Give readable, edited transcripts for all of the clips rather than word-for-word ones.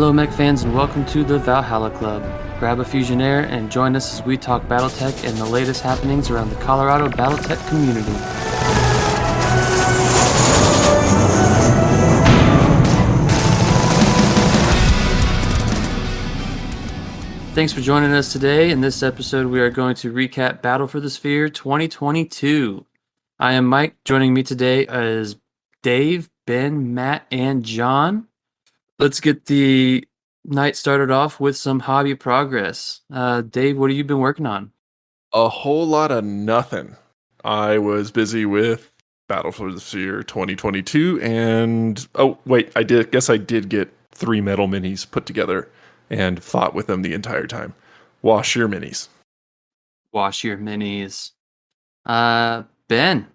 Hello, mech fans, and welcome to the Valhalla Club. Grab a Fusionaire and join us as we talk Battletech and the latest happenings around the Colorado Battletech community. Thanks for joining us today. In this episode, we are going to recap Battle for the Sphere 2022. I am Mike. Joining me today is Dave, Ben, Matt, and John. Let's get the night started off with some hobby progress. Dave, what have you been working on? A whole lot of nothing. I was busy with Battle for the Sphere 2022, and I did get 3 metal minis put together and fought with them the entire time. Wash your minis. Wash your minis. Ben.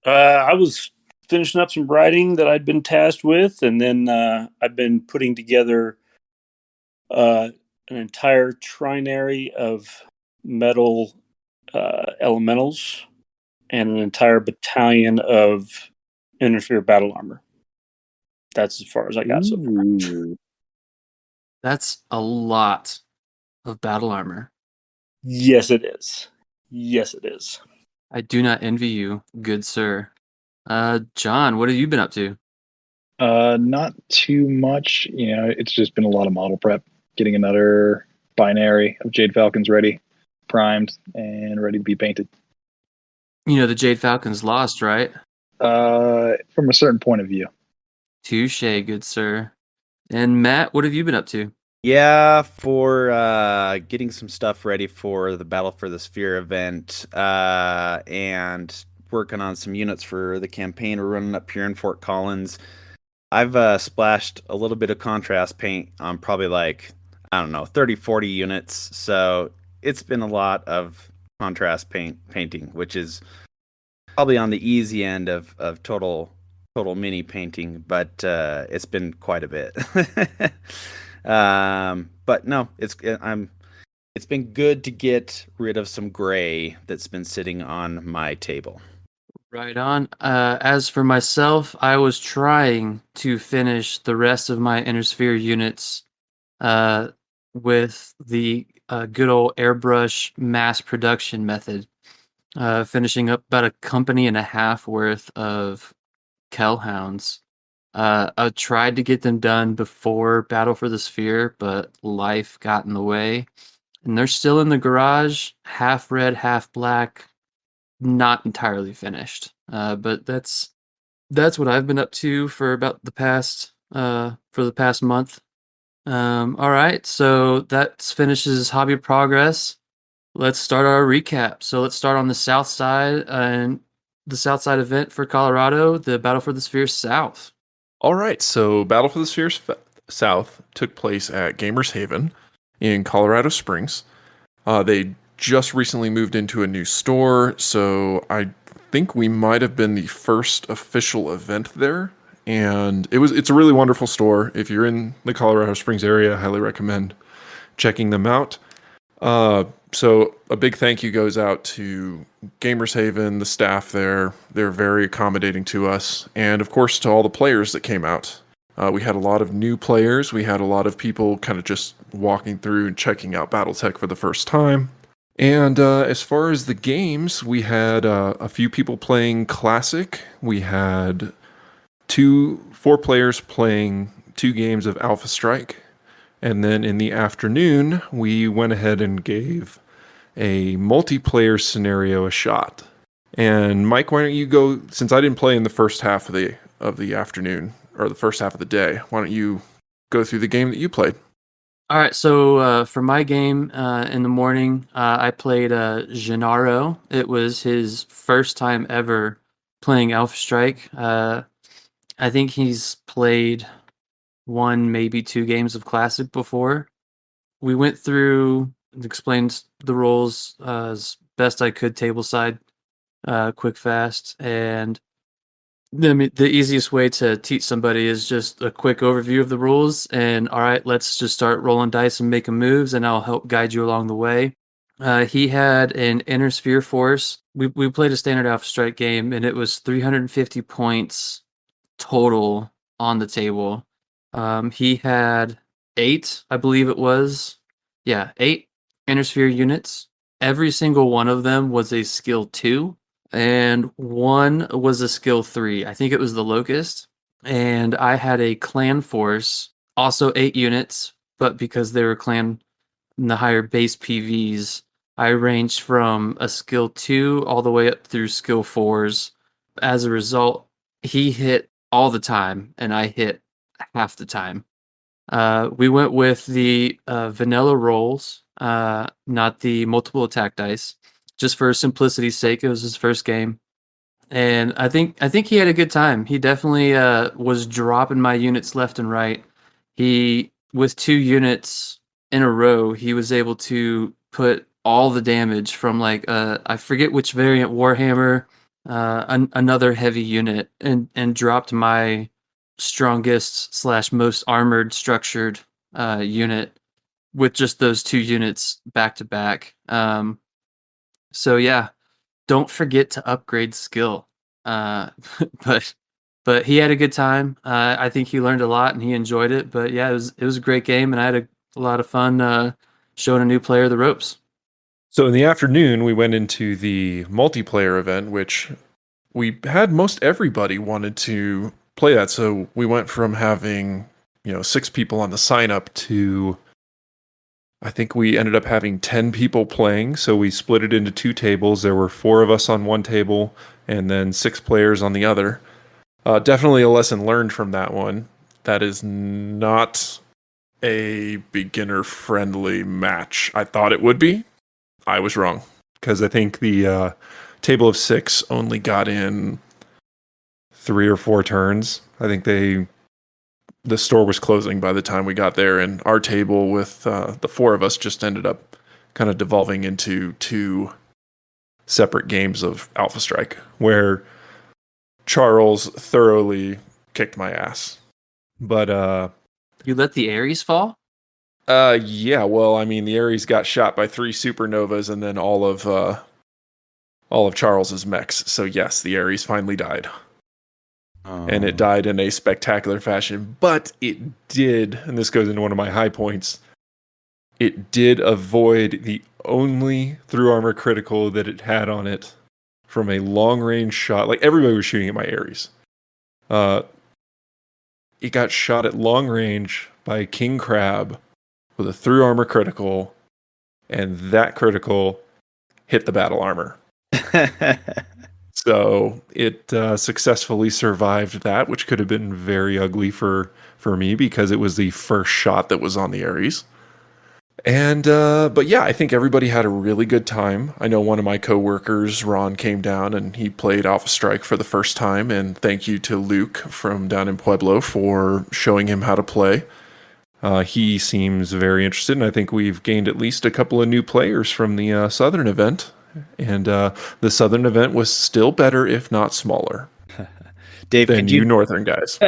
I was finishing up some writing that I'd been tasked with, and then I've been putting together an entire trinary of metal elementals and an entire battalion of interfere battle armor. That's as far as I got so far. That's a lot of battle armor. Yes, it is. Yes, it is. I do not envy you, good sir. John, what have you been up to? Not too much. It's just been a lot of model prep, getting another binary of Jade Falcons ready, primed, and ready to be painted. You know, the Jade Falcon's lost, right? From a certain point of view. Touche, good sir. And Matt, what have you been up to? Yeah, for getting some stuff ready for the Battle for the Sphere event, and working on some units for the campaign we're running up here in Fort Collins. I've splashed a little bit of contrast paint on probably 30, 40 units. So it's been a lot of contrast painting, which is probably on the easy end of total mini painting, but it's been quite a bit. But no, it's been good to get rid of some gray that's been sitting on my table. Right on. As for myself, I was trying to finish the rest of my Intersphere units with the good old airbrush mass production method, finishing up about a company and a half worth of Kellhounds. I tried to get them done before Battle for the Sphere, but life got in the way. And they're still in the garage, half red, half black, not entirely finished. But that's what I've been up to for about the past month. All right, so that finishes hobby progress. Let's start our recap. So let's start on the south side and the south side event for Colorado, the Battle for the Sphere South. All right, so Battle for the Sphere South took place at Gamers Haven in Colorado Springs. They just recently moved into a new store, so I think we might have been the first official event there. And it's a really wonderful store. If you're in the Colorado Springs area, I highly recommend checking them out. So a big thank you goes out to Gamers Haven, the staff there. They're very accommodating to us. And of course, to all the players that came out. We had a lot of new players. We had a lot of people kind of just walking through and checking out Battletech for the first time. And as far as the games, we had a few people playing Classic. We had 4 players playing 2 games of Alpha Strike. And then in the afternoon, we went ahead and gave a multiplayer scenario a shot. And Mike, why don't you go, since I didn't play in the first half of the afternoon, or the first half of the day, why don't you go through the game that you played? All right, so for my game in the morning, I played Gennaro. It was his first time ever playing Alpha Strike. I think he's played 1, maybe 2 games of Classic before. We went through and explained the rules as best I could, tableside, quick, fast, and the easiest way to teach somebody is just a quick overview of the rules. And all right, let's just start rolling dice and making moves, and I'll help guide you along the way. He had an Intersphere Force. We played a standard Alpha Strike game, and it was 350 points total on the table. He had 8, I believe it was. Yeah, 8 inner sphere units. Every single one of them was a skill 2, and one was a skill 3. I think it was the Locust. And I had a clan force, also 8 units, but because they were clan in the higher base PVs, I ranged from a skill 2 all the way up through skill 4s. As a result, he hit all the time, and I hit half the time. We went with the vanilla rolls, not the multiple attack dice, just for simplicity's sake. It was his first game, and I think he had a good time. He definitely was dropping my units left and right. He, with 2 units in a row, he was able to put all the damage from like I forget which variant Warhammer, another heavy unit, and dropped my strongest slash most armored structured unit with just those 2 units back to back. So yeah, don't forget to upgrade skill. Uh, but he had a good time. I think he learned a lot and he enjoyed it. But yeah, it was a great game, and I had a lot of fun showing a new player the ropes. So in the afternoon, we went into the multiplayer event, which we had most everybody wanted to play that. So we went from having 6 people on the sign up to I think we ended up having 10 people playing. So we split it into 2 tables. There were 4 of us on one table and then 6 players on the other. Definitely a lesson learned from that one. That is not a beginner-friendly match. I thought it would be. I was wrong, because I think the table of 6 only got in 3 or 4 turns. I think the store was closing by the time we got there, and our table with the 4 of us just ended up kind of devolving into 2 separate games of Alpha Strike, where Charles thoroughly kicked my ass. But You let the Ares fall? yeah, well, I mean, the Ares got shot by 3 supernovas and then all of Charles's mechs. So yes, the Ares finally died. And it died in a spectacular fashion, but it did, and this goes into one of my high points, it did avoid the only through armor critical that it had on it from a long range shot. Like, everybody was shooting at my Ares. It got shot at long range by King Crab with a through armor critical, and that critical hit the battle armor. So it successfully survived that, which could have been very ugly for me, because it was the first shot that was on the Ares. And but yeah, I think everybody had a really good time. I know one of my coworkers, Ron, came down and he played Alpha Strike for the first time, and thank you to Luke from down in Pueblo for showing him how to play. He seems very interested, and I think we've gained at least a couple of new players from the Southern event. And the Southern event was still better, if not smaller, Dave, than you Northern guys.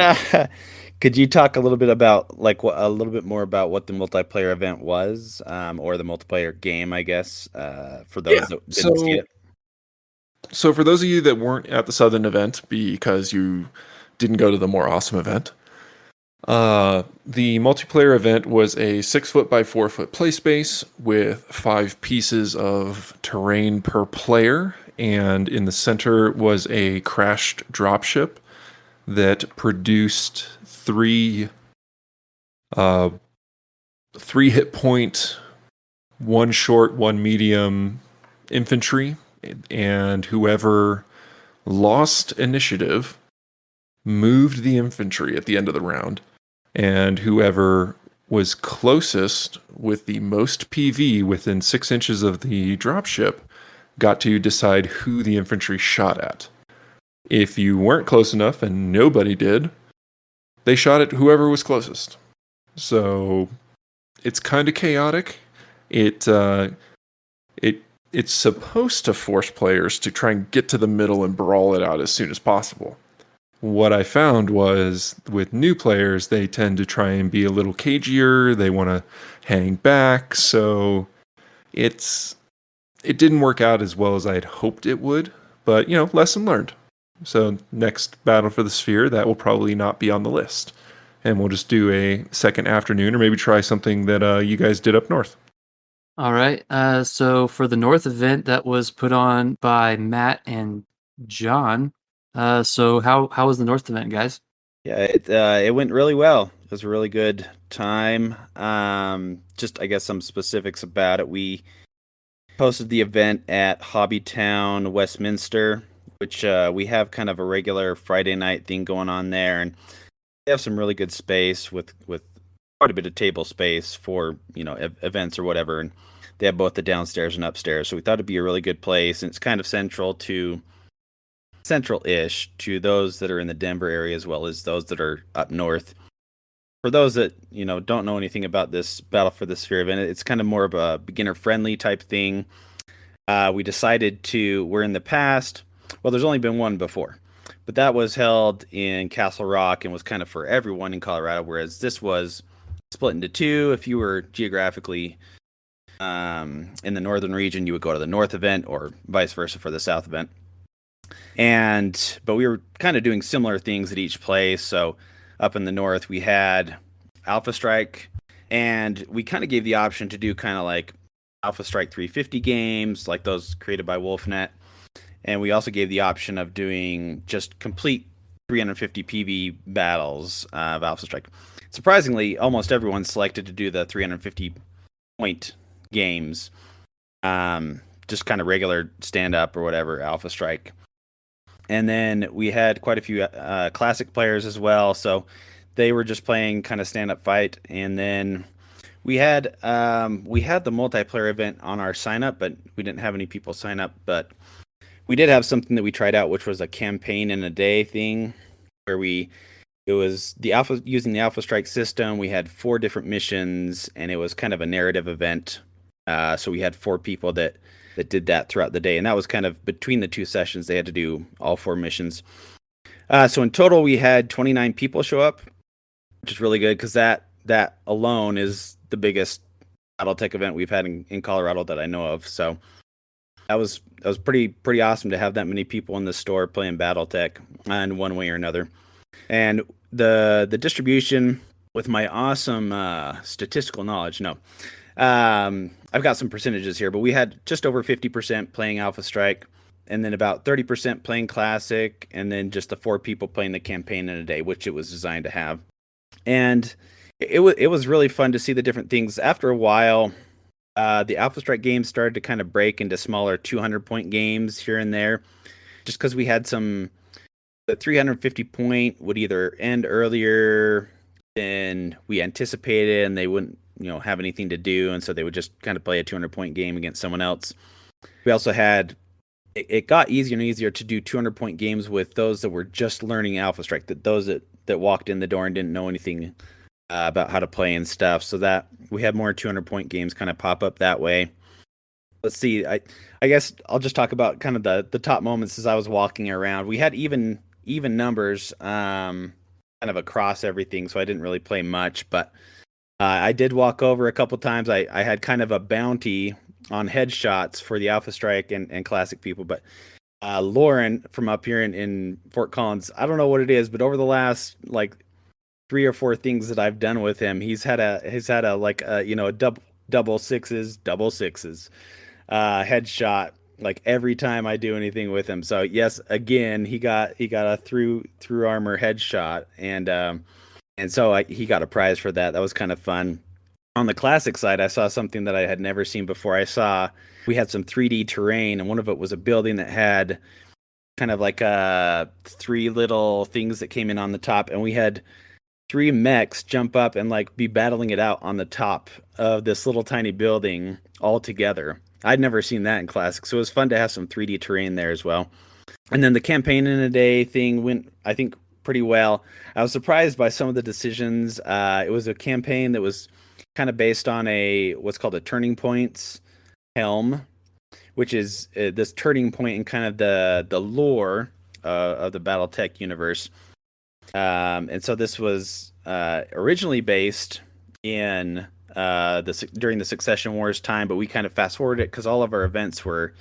Could you talk a little bit about a little bit more about what the multiplayer event was, or the multiplayer game, I guess, for those that didn't see it? So for those of you that weren't at the Southern event because you didn't go to the more awesome event, the multiplayer event was a 6-foot by 4-foot play space with 5 pieces of terrain per player, and in the center was a crashed dropship that produced 3 hit point, 1 short, 1 medium infantry, and whoever lost initiative moved the infantry at the end of the round. And whoever was closest with the most PV within 6 inches of the dropship got to decide who the infantry shot at. If you weren't close enough, and nobody did, they shot at whoever was closest. So it's kind of chaotic. It's supposed to force players to try and get to the middle and brawl it out as soon as possible. What I found was, with new players, they tend to try and be a little cagier. They want to hang back. So it didn't work out as well as I had hoped it would. But, lesson learned. So next Battle for the Sphere, that will probably not be on the list. and we'll just do a second afternoon, or maybe try something that you guys did up north. All right. So for the North event that was put on by Matt and John. So how was the North event, guys? Yeah, it went really well. It was a really good time. Just I guess some specifics about it. We hosted the event at Hobbytown, Westminster, which we have kind of a regular Friday night thing going on there, and they have some really good space with quite a bit of table space for events or whatever. And they have both the downstairs and upstairs, so we thought it'd be a really good place. And it's kind of central-ish to those that are in the Denver area as well as those that are up north. For those that don't know anything about this Battle for the Sphere event, it's kind of more of a beginner-friendly type thing. We decided we're in the past. Well, there's only been one before, but that was held in Castle Rock and was kind of for everyone in Colorado, whereas this was split into two. If you were geographically in the northern region, you would go to the north event, or vice versa for the south event. But we were kind of doing similar things at each place. So up in the north, we had Alpha Strike, and we kind of gave the option to do kind of like Alpha Strike 350 games, like those created by Wolfnet. And we also gave the option of doing just complete 350 PV battles of Alpha Strike. Surprisingly, almost everyone selected to do the 350 point games, just kind of regular stand-up or whatever, Alpha Strike. And then we had quite a few classic players as well, so they were just playing kind of stand-up fight. And then we had the multiplayer event on our sign-up, but we didn't have any people sign up. But we did have something that we tried out, which was a campaign in a day thing, where it was using the Alpha Strike system. We had 4 different missions, and it was kind of a narrative event. So we had 4 people that did that throughout the day, and that was kind of between the 2 sessions. They had to do all 4 missions. So in total, we had 29 people show up, which is really good because that alone is the biggest BattleTech event we've had in Colorado that I know of. So that was pretty awesome to have that many people in the store playing BattleTech in one way or another. And the distribution, with my awesome statistical knowledge, I've got some percentages here, but we had just over 50% playing Alpha Strike, and then about 30% playing Classic, and then just the 4 people playing the campaign in a day, which it was designed to have. And it was really fun to see the different things. After a while, the Alpha Strike games started to kind of break into smaller 200-point games here and there, just because we had the 350-point would either end earlier than we anticipated, and they wouldn't have anything to do, and so they would just kind of play a 200-point game against someone else. We also had it got easier and easier to do 200-point games with those that were just learning Alpha Strike, those that walked in the door and didn't know anything about how to play and stuff. So that we had more 200-point games kind of pop up that way. Let's see. I guess I'll just talk about kind of the top moments as I was walking around. We had even numbers kind of across everything, so I didn't really play much, but I did walk over a couple times. I had kind of a bounty on headshots for the Alpha Strike and Classic people, but Lauren from up here in Fort Collins, I don't know what it is, but over the last like 3 or 4 things that I've done with him, he's had a like double sixes headshot like every time I do anything with him. So yes, again, he got a through armor headshot, and so he got a prize for that. That was kind of fun. On the Classic side, I saw something that I had never seen before. We had some 3D terrain, and one of it was a building that had kind of like 3 little things that came in on the top, and we had 3 mechs jump up and like be battling it out on the top of this little tiny building all together. I'd never seen that in Classic, so it was fun to have some 3D terrain there as well. And then the campaign in a day thing went, I think, pretty well. I was surprised by some of the decisions. It was a campaign that was kind of based on what's called a turning points helm, which is this turning point in kind of the lore of the BattleTech universe. And so this was originally based in during the Succession Wars time, but we kind of fast forwarded it because all of our events were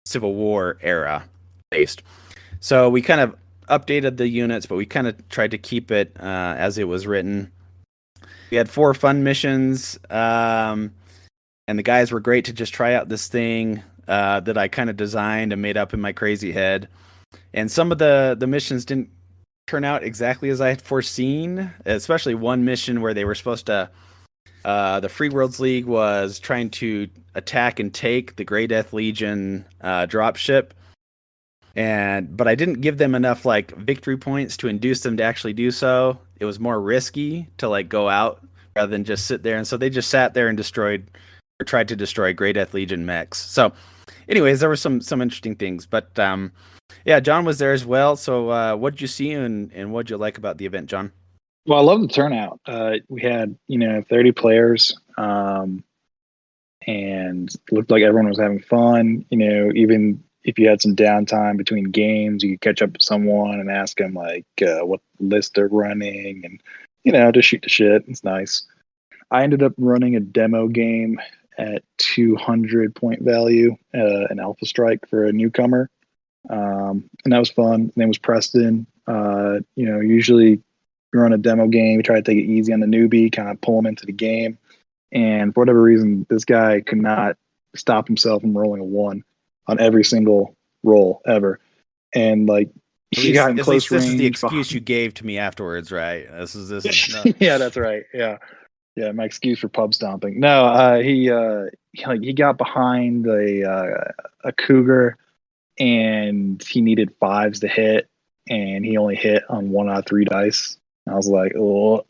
Civil War era based. So we kind of updated the units, but we kind of tried to keep it as it was written. We had 4 fun missions, and the guys were great to just try out this thing that I kind of designed and made up in my crazy head. And some of the missions didn't turn out exactly as I had foreseen, especially one mission where they were supposed to the Free Worlds League was trying to attack and take the Grey Death Legion dropship, but I didn't give them enough like victory points to induce them to actually do so. It was more risky to like go out rather than just sit there, and so they just sat there and tried to destroy Grey Death Legion mechs. So anyways, there were some interesting things, but yeah, John was there as well. So what did you see and what did you like about the event, John? Well, I love the turnout. We had 30 players, and it looked like everyone was having fun. Even if you had some downtime between games, you could catch up with someone and ask them like what list they're running, and just shoot the shit. It's nice. I ended up running a demo game at 200 point value, an Alpha Strike for a newcomer, and that was fun. His name was Preston. Usually you run a demo game, you try to take it easy on the newbie, kind of pull him into the game. And for whatever reason, this guy could not stop himself from rolling a 1 on every single roll ever. And like he got in close range. This is the excuse you gave to me afterwards, right? This is Yeah, that's right. Yeah, my excuse for pub stomping. No, he got behind a cougar, and he needed 5s to hit, and he only hit on 1 out of 3 dice. I was like, oh,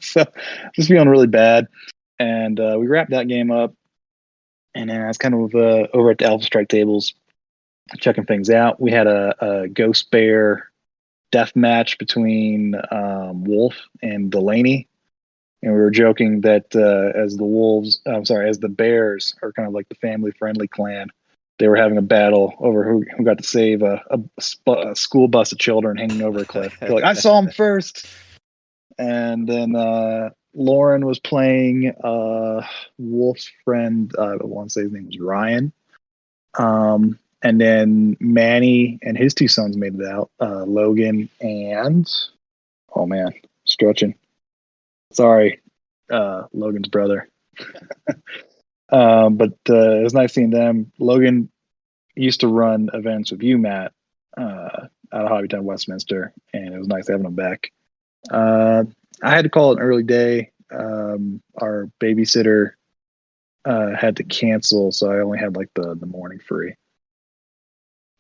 so just feeling really bad. And we wrapped that game up. And then I was kind of over at the Alpha Strike tables checking things out. We had a Ghost Bear death match between Wolf and Delaney. And we were joking that as the Bears are kind of like the family-friendly clan, they were having a battle over who got to save a school bus of children hanging over a cliff. They're like, I saw him first. And then Lauren was playing Wolf's friend. I want to say his name was Ryan. And then Manny and his 2 sons made it out. Logan and stretching. Sorry, Logan's brother. But it was nice seeing them. Logan used to run events with you, Matt, out of Hobbytown, Westminster, and it was nice having him back. I had to call it an early day. Our babysitter had to cancel, so I only had like the morning free.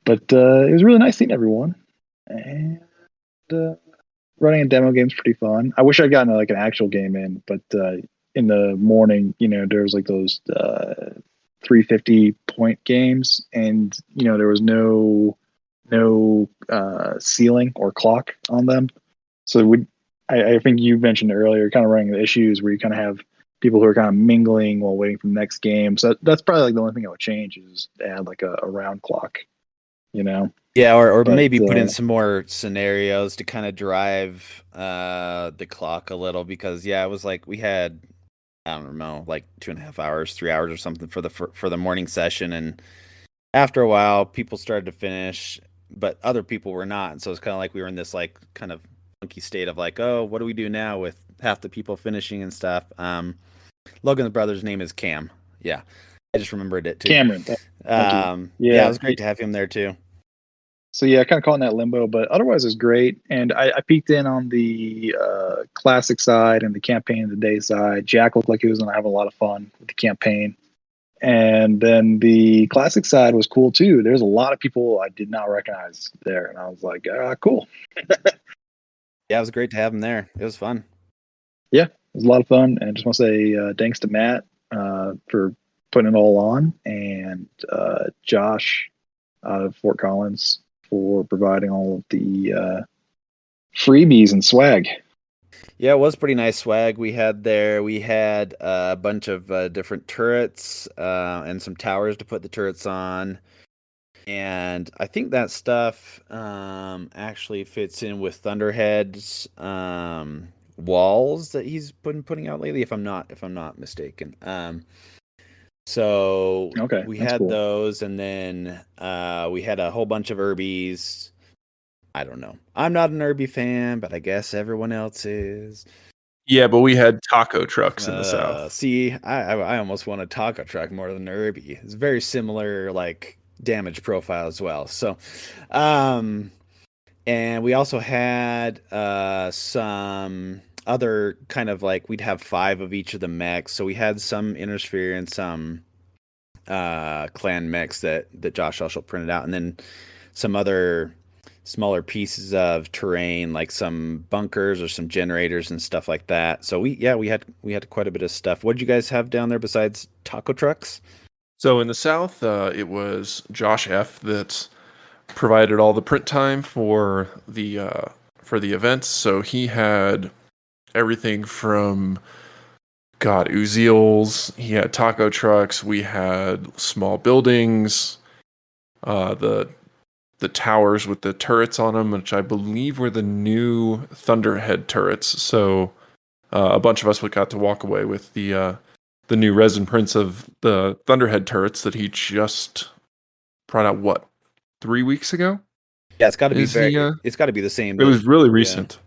But it was really nice seeing everyone, and running a demo game is pretty fun. I wish I'd gotten like an actual game in, but in the morning, there was like those 350 point games, and there was no ceiling or clock on them. So I think you mentioned earlier, kind of running the issues where you kind of have people who are kind of mingling while waiting for the next game. So that's probably like the only thing I would change is add like a round clock, Yeah, or maybe put in some more scenarios to kind of drive the clock a little, because it was like we had, I don't know, like 2.5 hours, 3 hours or something for the morning session, and after a while people started to finish, but other people were not, and so it's kind of like we were in this like kind of funky state of like, oh, what do we do now with half the people finishing and stuff. Logan's brother's name is Cam. Yeah, I just remembered it too. Cameron. It was great to have him there too. So yeah, kind of caught in that limbo, but otherwise it was great. And I peeked in on the classic side and the campaign of the day side. Jack looked like he was going to have a lot of fun with the campaign. And then the classic side was cool too. There's a lot of people I did not recognize there. And I was like, cool. Yeah, it was great to have him there. It was fun. Yeah, it was a lot of fun. And I just want to say thanks to Matt for putting it all on, and Josh out of Fort Collins for providing all of the freebies and swag. Yeah, it was pretty nice swag we had there. We had a bunch of different turrets and some towers to put the turrets on. And I think that stuff actually fits in with Thunderhead's walls that he's been putting out lately, if I'm not mistaken. So we had cool. Those, and then we had a whole bunch of Urbies. I don't know. I'm not an Irby fan, but I guess everyone else is. Yeah, but we had taco trucks in the South. See, I almost want a taco truck more than Irby. It's very similar, like damage profile as well. So, um, and we also had some other kind of like we'd have 5 of each of the mechs. So we had some Innersphere and some clan mechs that Josh also printed out, and then some other smaller pieces of terrain like some bunkers or some generators and stuff like that. So we had quite a bit of stuff. What did you guys have down there besides taco trucks? So in the South, it was Josh F. that provided all the print time for the events. So he had everything from Uzils. He had taco trucks. We had small buildings. The towers with the turrets on them, which I believe were the new Thunderhead turrets. So a bunch of us got to walk away with the new resin prints of the Thunderhead turrets that he just brought out. What, 3 weeks ago? Yeah, it's got to be Is he, it's got to be the same. It was really recent.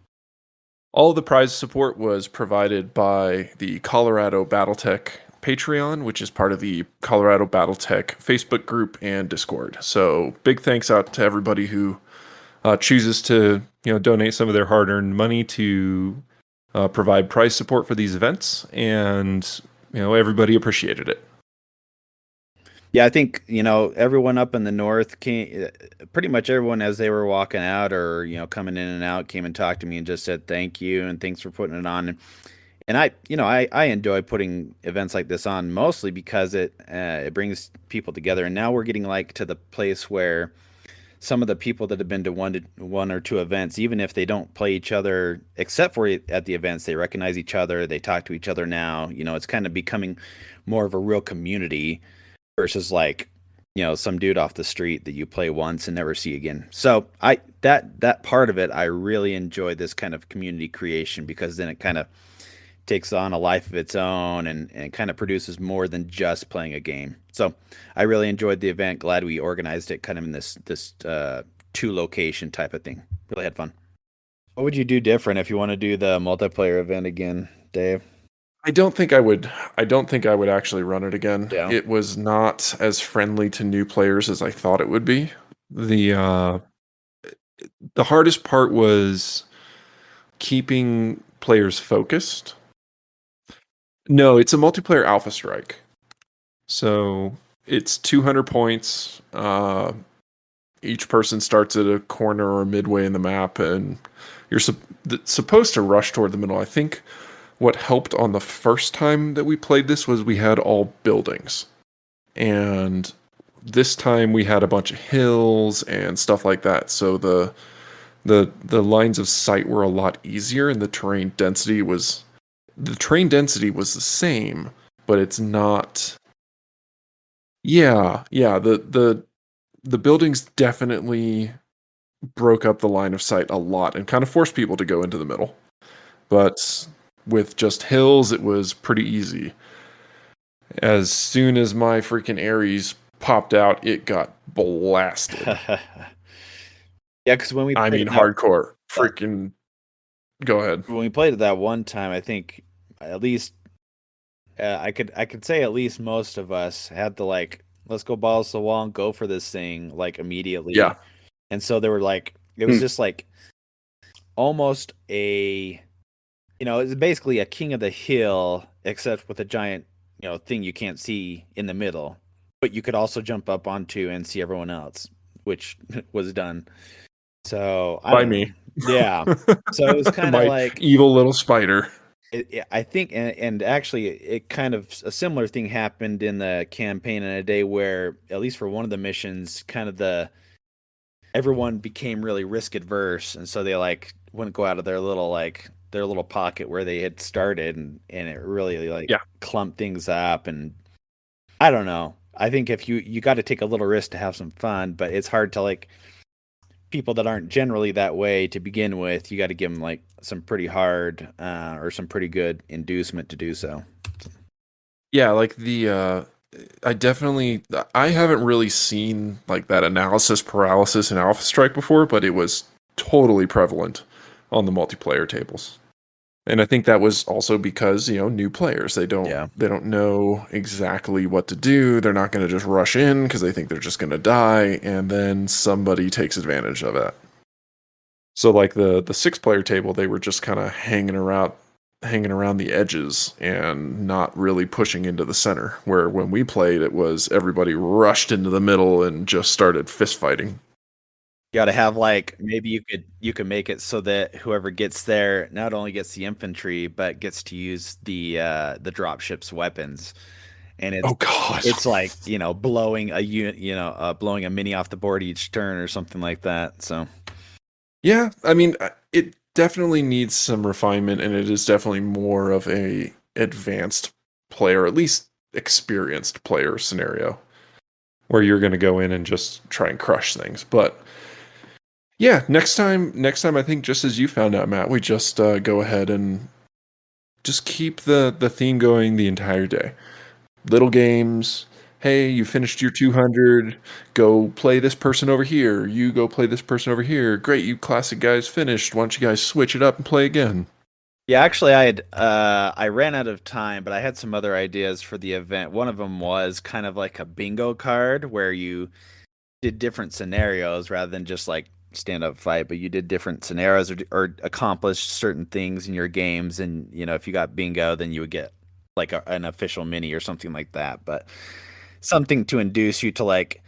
All of the prize support was provided by the Colorado BattleTech Patreon, which is part of the Colorado BattleTech Facebook group and Discord. So big thanks out to everybody who chooses to donate some of their hard-earned money to provide prize support for these events, and everybody appreciated it. Yeah, I think everyone up in the north came. Pretty much everyone, as they were walking out or coming in and out, came and talked to me and just said thank you and thanks for putting it on. And I enjoy putting events like this on mostly because it brings people together. And now we're getting like to the place where some of the people that have been to one or two events, even if they don't play each other, except for at the events, they recognize each other. They talk to each other now. It's kind of becoming more of a real community versus like some dude off the street that you play once and never see again. So that part of it, I really enjoy this kind of community creation, because then it kind of takes on a life of its own and kind of produces more than just playing a game. So I really enjoyed the event. Glad we organized it kind of in this 2-location type of thing. Really had fun. What would you do different if you want to do the multiplayer event again, Dave? I don't think I would actually run it again. Yeah. It was not as friendly to new players as I thought it would be. The hardest part was keeping players focused. No, it's a multiplayer Alpha Strike. So it's 200 points. Each person starts at a corner or midway in the map, and you're supposed to rush toward the middle. I think what helped on the first time that we played this was we had all buildings. And this time we had a bunch of hills and stuff like that. So the lines of sight were a lot easier, and the terrain density was the same, but it's not. Yeah. The buildings definitely broke up the line of sight a lot and kind of forced people to go into the middle. But with just hills, it was pretty easy. As soon as my freaking Ares popped out, it got blasted. Yeah, because when we hardcore. Freaking go ahead. When we played it that one time, I think at least I could say at least most of us had to like, let's go balls to the wall and go for this thing like immediately. Yeah. And so they were like, it was just like almost a, it's basically a king of the hill, except with a giant, thing you can't see in the middle, but you could also jump up onto and see everyone else, which was done. So by me. Yeah. So it was kind of like evil little spider. I think, and actually, it kind of a similar thing happened in the campaign in a day where, at least for one of the missions, kind of everyone became really risk adverse, and so they like wouldn't go out of their little pocket where they had started, and it really clumped things up. And I don't know. I think if you got to take a little risk to have some fun, but it's hard to like people that aren't generally that way to begin with. You got to give them like some pretty hard or some pretty good inducement to do so. Yeah, like I haven't really seen like that analysis paralysis in Alpha Strike before, but it was totally prevalent on the multiplayer tables. And I think that was also because, new players, they don't know exactly what to do. They're not going to just rush in because they think they're just going to die, and then somebody takes advantage of it. So like the 6-player table, they were just kind of hanging around the edges and not really pushing into the center, where when we played, it was everybody rushed into the middle and just started fist fighting. You got to have maybe you could make it so that whoever gets there not only gets the infantry but gets to use the dropship's weapons, and Oh God! it's like blowing a unit, blowing a mini off the board each turn or something like that. So yeah, I mean, it definitely needs some refinement, and it is definitely more of a advanced player, at least experienced player scenario, where you're going to go in and just try and crush things, but. Yeah, next time, I think just as you found out, Matt, we just go ahead and just keep the theme going the entire day. Little games. Hey, you finished your 200. Go play this person over here. You go play this person over here. Great, you classic guys finished. Why don't you guys switch it up and play again? yeah, actually, I ran out of time, but I had some other ideas for the event. One of them was kind of like a bingo card where you did different scenarios rather than just like stand up fight, but you did different scenarios or accomplished certain things in your games. And if you got bingo, then you would get like an official mini or something like that. But something to induce you to like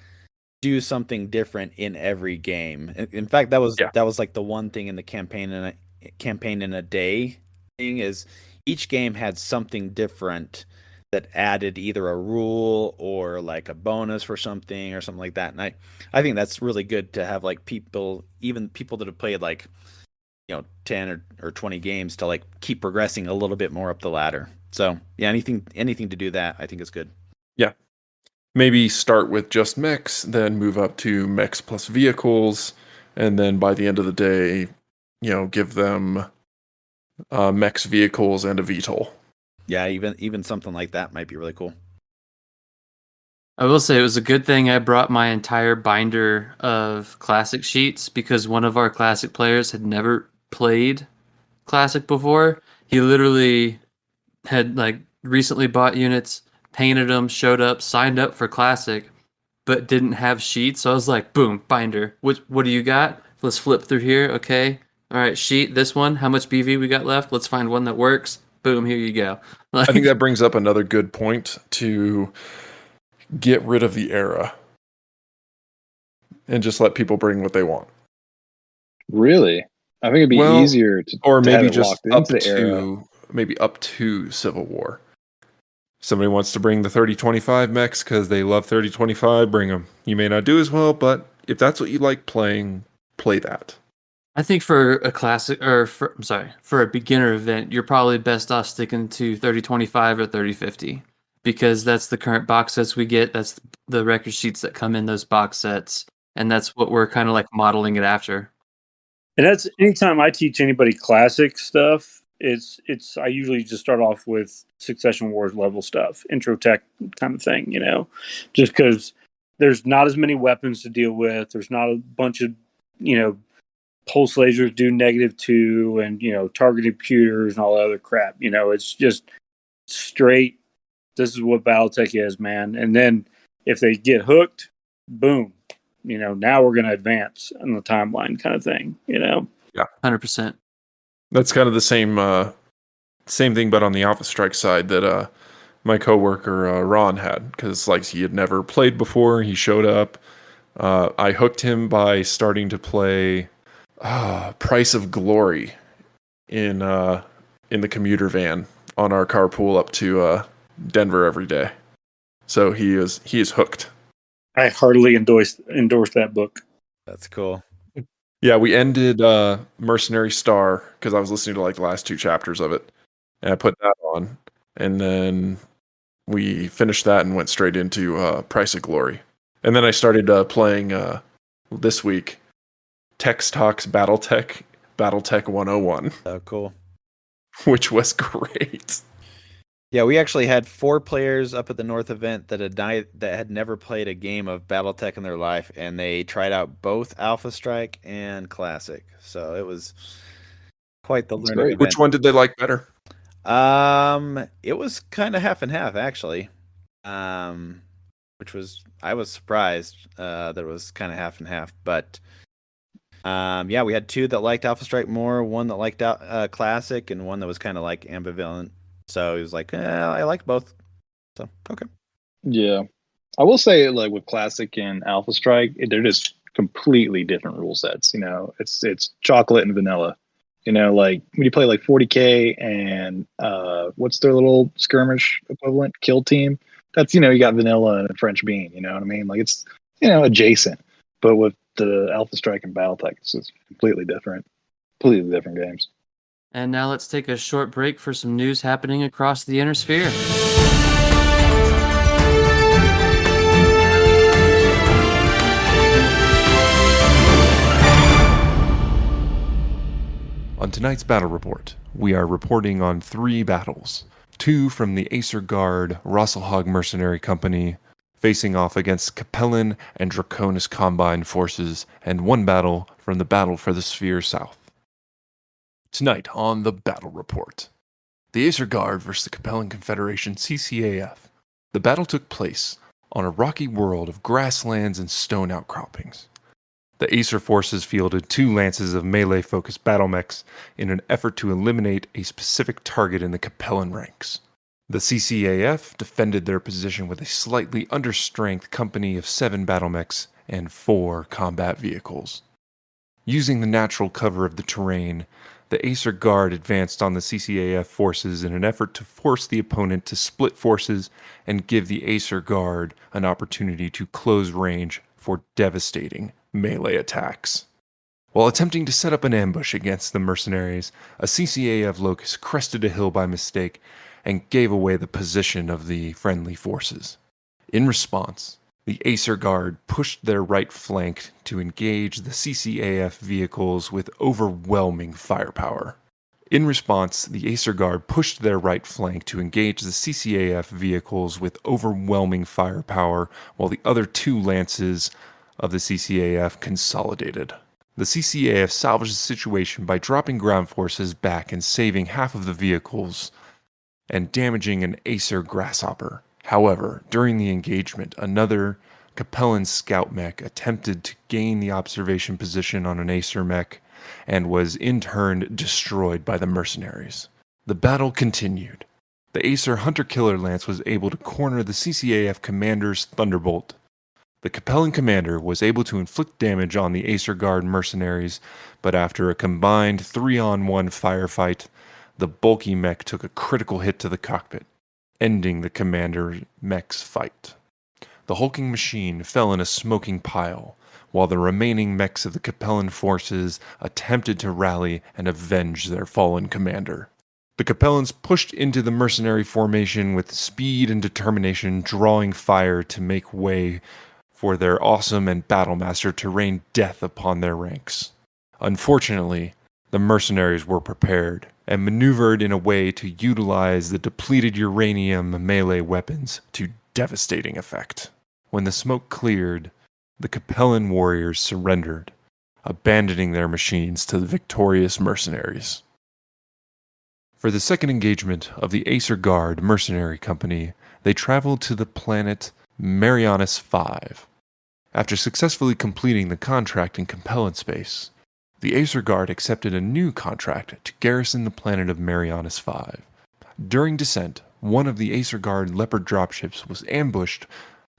do something different in every game. In fact, that was like the one thing in the campaign in a day thing is each game had something different that added either a rule or like a bonus for something or something like that. And I think that's really good to have like even people that have played like 10 or 20 games to like keep progressing a little bit more up the ladder. So yeah, anything to do that I think is good. Yeah. Maybe start with just mechs, then move up to mechs plus vehicles, and then by the end of the day, give them mechs, vehicles, and a VTOL. Yeah, even something like that might be really cool. I will say it was a good thing I brought my entire binder of classic sheets because one of our classic players had never played classic before. He literally had like recently bought units, painted them, showed up, signed up for classic, but didn't have sheets. So I was like, boom, binder. What do you got? Let's flip through here. Okay. All right, sheet, this one. How much BV we got left? Let's find one that works. Boom, here you go. I think that brings up another good point to get rid of the era and just let people bring what they want. Really? I think it'd be easier to or maybe have it just locked up into the era. to maybe up to Civil War. Somebody wants to bring the 3025 mechs because they love 3025, bring them. You may not do as well, but if that's what you like playing, play that. I think for a classic, or for a beginner event, you're probably best off sticking to 3025 or 3050 because that's the current box sets we get. That's the record sheets that come in those box sets, and that's what we're kind of like modeling it after. And that's anytime I teach anybody classic stuff, it's I usually just start off with Succession Wars level stuff, intro tech kind of thing, just because there's not as many weapons to deal with. There's not a bunch of, pulse lasers do -2 and, targeted pewters and all that other crap. It's just straight, this is what Battletech is, man. And then if they get hooked, boom. Now we're going to advance on the timeline kind of thing, Yeah. 100%. That's kind of the same thing, but on the Alpha Strike side that my coworker Ron had, because like he had never played before. He showed up. I hooked him by starting to play Price of Glory in the commuter van on our carpool up to Denver every day. So he is hooked. I heartily endorse that book. That's cool. Yeah, we ended Mercenary Star because I was listening to like the last 2 chapters of it, and I put that on, and then we finished that and went straight into Price of Glory, and then I started playing this week Tex Talks Battletech 101. Oh, cool. Which was great. Yeah, we actually had 4 players up at the North event that had never played a game of BattleTech in their life, and they tried out both Alpha Strike and Classic. So it was quite the That's learning great. event. Which one did they like better? It was kind of half and half actually. Which was I was surprised that it was kind of half and half, but yeah, we had 2 that liked Alpha Strike more, one that liked Classic, and one that was kind of like ambivalent. So he was like, I like both. So okay. Yeah, I will say like with Classic and Alpha Strike, they're just completely different rule sets. It's chocolate and vanilla. Like when you play like 40K and what's their little skirmish equivalent, Kill Team. That's you got vanilla and a French bean. You know what I mean? Like it's adjacent, but with the Alpha Strike and BattleTech, it's just completely different games. And now let's take a short break for some news happening across the inner sphere. On tonight's battle report, we are reporting on 3 battles. 2 from the Acer Guard Rosselhog Mercenary Company, facing off against Capellan and Draconis Combine forces, and 1 battle from the Battle for the Sphere South. Tonight on the battle report, the Acer Guard versus the Capellan Confederation CCAF. The battle took place on a rocky world of grasslands and stone outcroppings. The Acer forces fielded 2 lances of melee-focused battle mechs in an effort to eliminate a specific target in the Capellan ranks. The CCAF defended their position with a slightly understrength company of 7 battle mechs and 4 combat vehicles. Using the natural cover of the terrain, the Acer Guard advanced on the CCAF forces in an effort to force the opponent to split forces and give the Acer Guard an opportunity to close range for devastating melee attacks. While attempting to set up an ambush against the mercenaries, a CCAF locust crested a hill by mistake and gave away the position of the friendly forces. In response, the Acer Guard pushed their right flank to engage the CCAF vehicles with overwhelming firepower. In response, the Acer Guard pushed their right flank to engage the CCAF vehicles with overwhelming firepower, while the other 2 lances of the CCAF consolidated. The CCAF salvaged the situation by dropping ground forces back and saving half of the vehicles and damaging an Acer Grasshopper. However, during the engagement, another Capellan scout mech attempted to gain the observation position on an Acer mech and was in turn destroyed by the mercenaries. The battle continued. The Acer Hunter-Killer Lance was able to corner the CCAF commander's Thunderbolt. The Capellan commander was able to inflict damage on the Acer Guard mercenaries, but after a combined 3-on-1 firefight, the bulky mech took a critical hit to the cockpit, ending the commander mech's fight. The hulking machine fell in a smoking pile, while the remaining mechs of the Capellan forces attempted to rally and avenge their fallen commander. The Capellans pushed into the mercenary formation with speed and determination, drawing fire to make way for their awesome and battlemaster to rain death upon their ranks. Unfortunately, the mercenaries were prepared and maneuvered in a way to utilize the depleted uranium melee weapons to devastating effect. When the smoke cleared, the Capellan warriors surrendered, abandoning their machines to the victorious mercenaries. For the second engagement of the Acer Guard Mercenary Company, they traveled to the planet Marianus V. After successfully completing the contract in Capellan space, the Acer Guard accepted a new contract to garrison the planet of Marianus V. During descent, one of the Acer Guard Leopard dropships was ambushed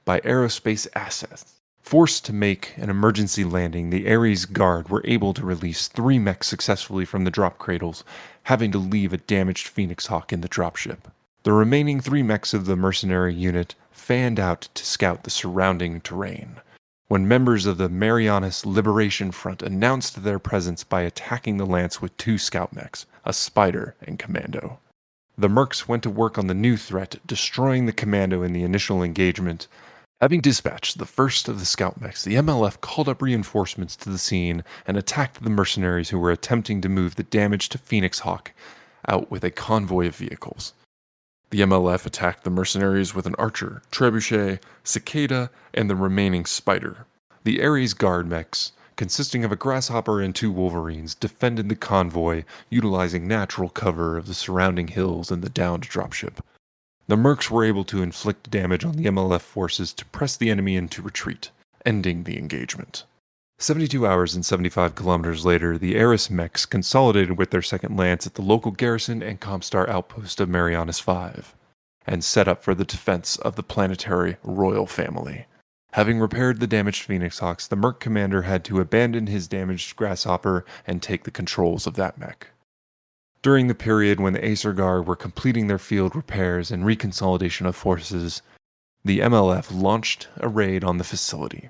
by aerospace assets. Forced to make an emergency landing, the Ares Guard were able to release 3 mechs successfully from the drop cradles, having to leave a damaged Phoenix Hawk in the dropship. The remaining 3 mechs of the mercenary unit fanned out to scout the surrounding terrain, when members of the Marianus Liberation Front announced their presence by attacking the lance with 2 scout mechs, a Spider and Commando. The Mercs went to work on the new threat, destroying the Commando in the initial engagement. Having dispatched the first of the scout mechs, the MLF called up reinforcements to the scene and attacked the mercenaries who were attempting to move the damaged Phoenix Hawk out with a convoy of vehicles. The MLF attacked the mercenaries with an archer, trebuchet, cicada, and the remaining spider. The Ares guard mechs, consisting of a grasshopper and 2 wolverines, defended the convoy, utilizing natural cover of the surrounding hills and the downed dropship. The mercs were able to inflict damage on the MLF forces to press the enemy into retreat, ending the engagement. 72 hours and 75 kilometers later, the Ares mechs consolidated with their 2nd Lance at the local garrison and Comstar outpost of Marianas 5, and set up for the defense of the planetary royal family. Having repaired the damaged Phoenix Hawks, the Merc commander had to abandon his damaged Grasshopper and take the controls of that mech. During the period when the Acer Guard were completing their field repairs and reconsolidation of forces, the MLF launched a raid on the facility.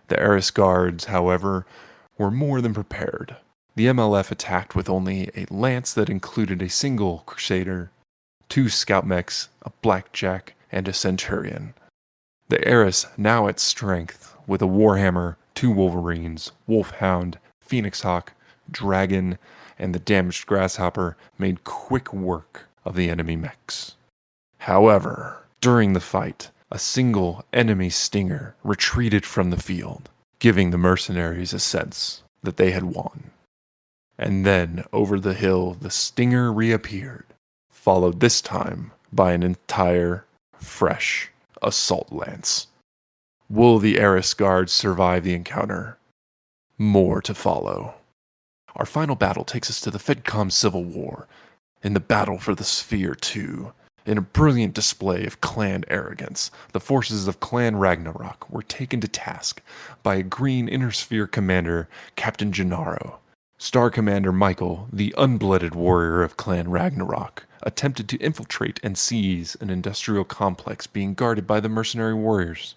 The Ares Guards, however, were more than prepared. The MLF attacked with only a lance that included a single Crusader, 2 scout mechs, a Blackjack, and a Centurion. The Ares, now at strength, with a Warhammer, 2 Wolverines, Wolfhound, Phoenix Hawk, Dragon, and the damaged Grasshopper, made quick work of the enemy mechs. However, during the fight, a single enemy Stinger retreated from the field, giving the mercenaries a sense that they had won. And then, over the hill, the Stinger reappeared, followed this time by an entire, fresh assault lance. Will the Ares Guards survive the encounter? More to follow. Our final battle takes us to the FedCom Civil War, in the Battle for the Sphere 2. In a brilliant display of clan arrogance, the forces of Clan Ragnarok were taken to task by a green Inner Sphere commander, Captain Gennaro. Star Commander Michael, the unblooded warrior of Clan Ragnarok, attempted to infiltrate and seize an industrial complex being guarded by the mercenary warriors.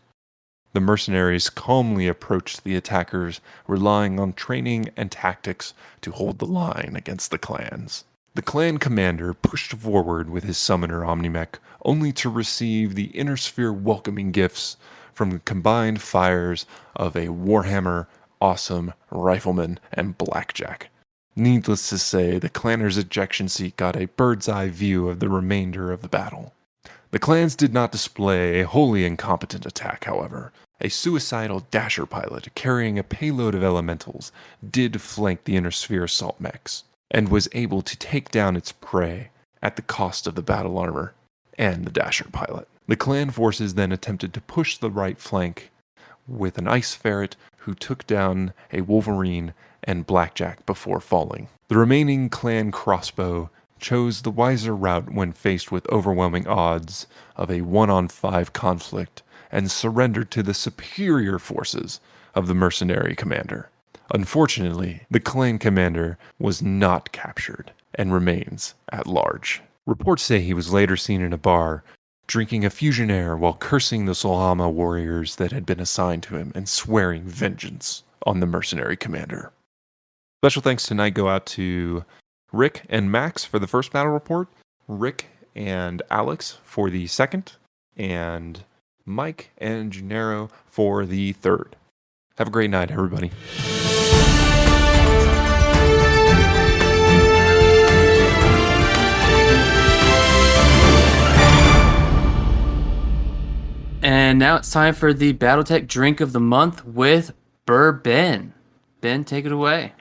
The mercenaries calmly approached the attackers, relying on training and tactics to hold the line against the clans. The clan commander pushed forward with his summoner Omnimech, only to receive the Inner Sphere welcoming gifts from the combined fires of a Warhammer, Awesome, Rifleman, and Blackjack. Needless to say, the clanner's ejection seat got a bird's eye view of the remainder of the battle. The clans did not display a wholly incompetent attack, however. A suicidal Dasher pilot carrying a payload of elementals did flank the Inner Sphere assault mechs, and was able to take down its prey at the cost of the battle armor and the Dasher pilot. The clan forces then attempted to push the right flank with an Ice Ferret who took down a Wolverine and Blackjack before falling. The remaining clan crossbow chose the wiser route when faced with overwhelming odds of a 1-on-5 conflict and surrendered to the superior forces of the mercenary commander. Unfortunately, the clan commander was not captured and remains at large. Reports say he was later seen in a bar, drinking a fusion air while cursing the Solhama warriors that had been assigned to him and swearing vengeance on the mercenary commander. Special thanks tonight go out to Rick and Max for the first battle report, Rick and Alex for the second, and Mike and Gennaro for the third. Have a great night, everybody. And now it's time for the BattleTech Drink of the Month with BourBen. Ben, take it away.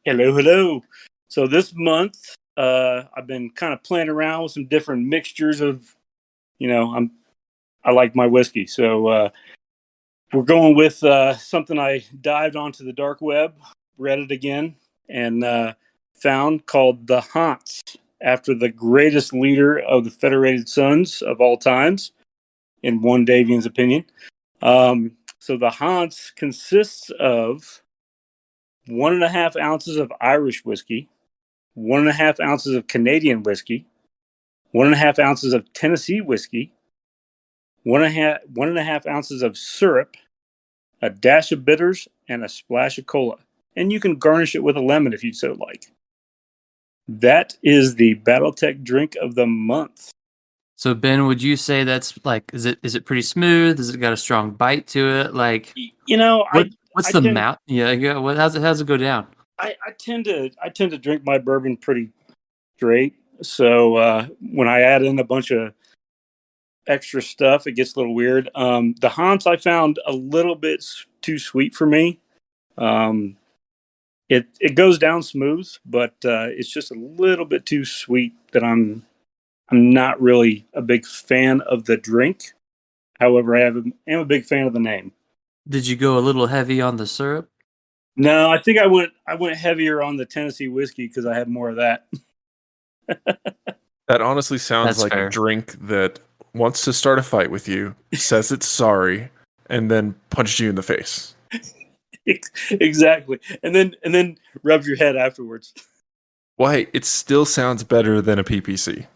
Hello. So this month, I've been kind of playing around with some different mixtures of, I like my whiskey. So we're going with something I dived onto the dark web, read it again, and found called the Haunts, after the greatest leader of the Federated Sons of all times, in one Davian's opinion. So the Haunts consists of 1.5 ounces of Irish whiskey, 1.5 ounces of Canadian whiskey, 1.5 ounces of Tennessee whiskey, 1.5 ounces of syrup, a dash of bitters, and a splash of cola. And you can garnish it with a lemon if you so like. That is the BattleTech Drink of the Month. So Ben, would you say that's like, is it pretty smooth? Has it got a strong bite to it? Like, what's the mouth? How's it go down? I tend to drink my bourbon pretty straight. So when I add in a bunch of extra stuff, it gets a little weird. The Hans I found a little bit too sweet for me. It goes down smooth, but it's just a little bit too sweet that I'm not really a big fan of the drink. However, am a big fan of the name. Did you go a little heavy on the syrup? No, I think I went heavier on the Tennessee whiskey because I had more of that. That honestly sounds That's like fair. a drink that wants to start a fight with you, says it's sorry, and then punches you in the face. Exactly, and then rubs your head afterwards. Well, hey, it still sounds better than a PPC.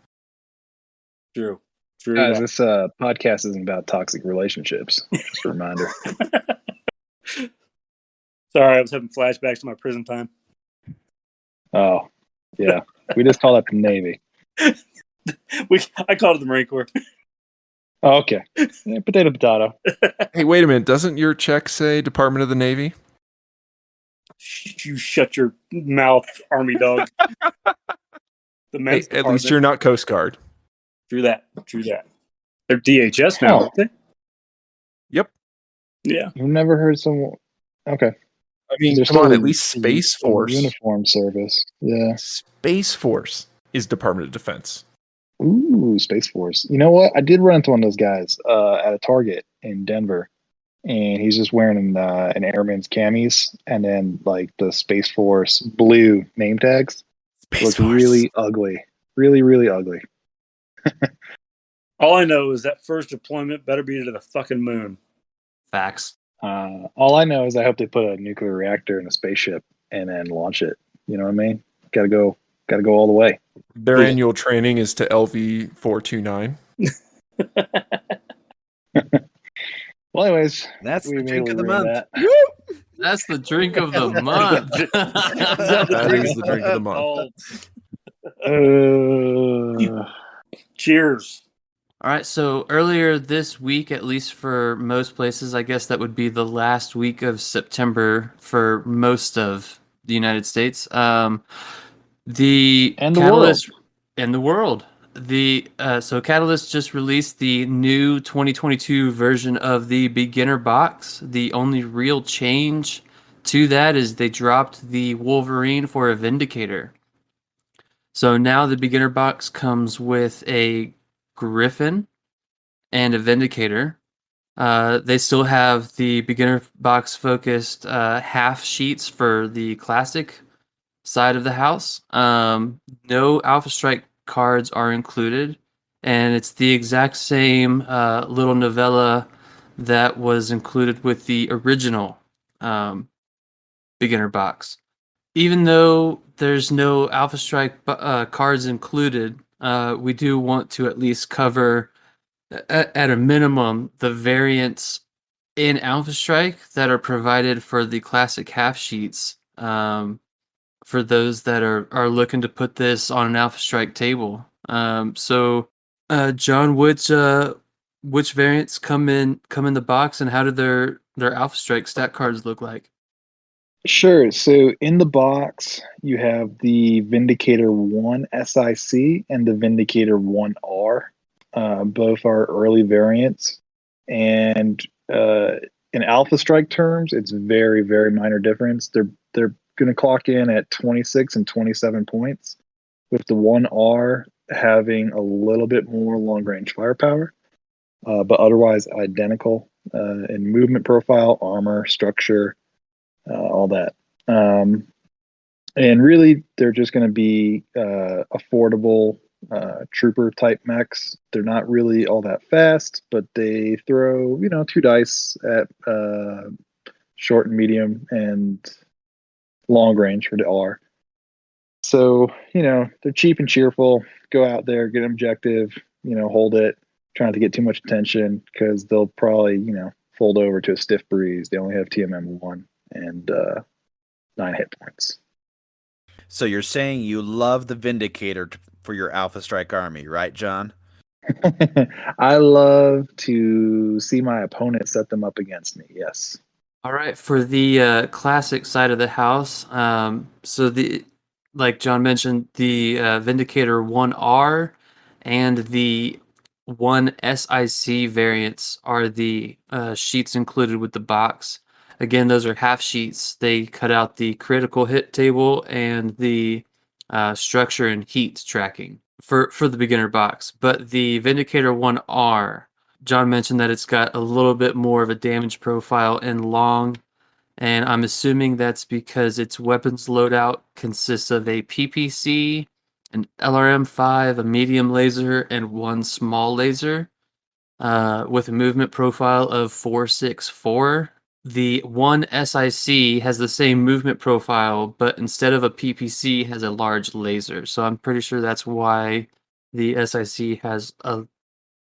True. Guys, That. this podcast isn't about toxic relationships. Just a reminder. Sorry, I was having flashbacks to my prison time. Oh, yeah. We just call that the Navy. I called it the Marine Corps. Oh, okay. Yeah, potato. Hey, wait a minute. Doesn't your check say Department of the Navy? You shut your mouth, Army dog. The men's Hey, at least you're not Coast Guard. True that. They're DHS now, aren't they? Yep. Yeah. You've never heard someone. Okay. I mean, There's come on, still at least Space Force. Uniform service. Yeah. Space Force is Department of Defense. Ooh, Space Force. You know what? I did run into one of those guys at a Target in Denver, and he's just wearing an airman's camis and then like the Space Force blue name tags. Looked really ugly. Really, really ugly. All I know is that first deployment better be to the fucking moon. Facts. All I know is I hope they put a nuclear reactor in a spaceship and then launch it. You know what I mean? Gotta go all the way. Their annual training is to LV 429. Well, anyways, That's we the drink of the immediately month. ruined that. That's the drink of the month. That is the drink of the month. Cheers. All right, so earlier this week, at least for most places, I guess that would be the last week of September for most of the United States. The And the Catalyst and the world. So Catalyst just released the new 2022 version of the beginner box. The only real change to that is they dropped the Wolverine for a Vindicator. So now the beginner box comes with a Griffin and a Vindicator. They still have the beginner box focused half sheets for the classic side of the house. No Alpha Strike cards are included, and it's the exact same little novella that was included with the original beginner box. Even though there's no Alpha Strike cards included, we do want to at least cover, at a minimum, the variants in Alpha Strike that are provided for the classic half sheets. For those that are looking to put this on an Alpha Strike table. So, John, which variants come in the box, and how do their Alpha Strike stat cards look like? Sure. So in the box, you have the Vindicator 1 SIC and the Vindicator 1R. Both are early variants. And in Alpha Strike terms, it's very, very minor difference. They're going to clock in at 26 and 27 points, with the 1R having a little bit more long-range firepower, but otherwise identical in movement profile, armor, structure, all that. And really, they're just going to be affordable trooper type mechs. They're not really all that fast, but they throw 2 dice at short and medium and long range for the R. So they're cheap and cheerful. Go out there, get an objective, hold it. Try not to get too much attention because they'll probably fold over to a stiff breeze. They only have TMM 1 and 9 hit points. So you're saying you love the Vindicator for your Alpha Strike army, right, John? I love to see my opponent set them up against me. Yes. All right, for the classic side of the house, so like John mentioned, the Vindicator 1R and the 1 SIC variants are the sheets included with the box. Again, those are half sheets. They cut out the critical hit table and the structure and heat tracking for the beginner box. But the Vindicator 1R, John mentioned that it's got a little bit more of a damage profile and long, and I'm assuming that's because its weapons loadout consists of a PPC, an LRM-5, a medium laser, and one small laser, with a movement profile of 464. The one SIC has the same movement profile, but instead of a PPC, has a large laser. So I'm pretty sure that's why the SIC has a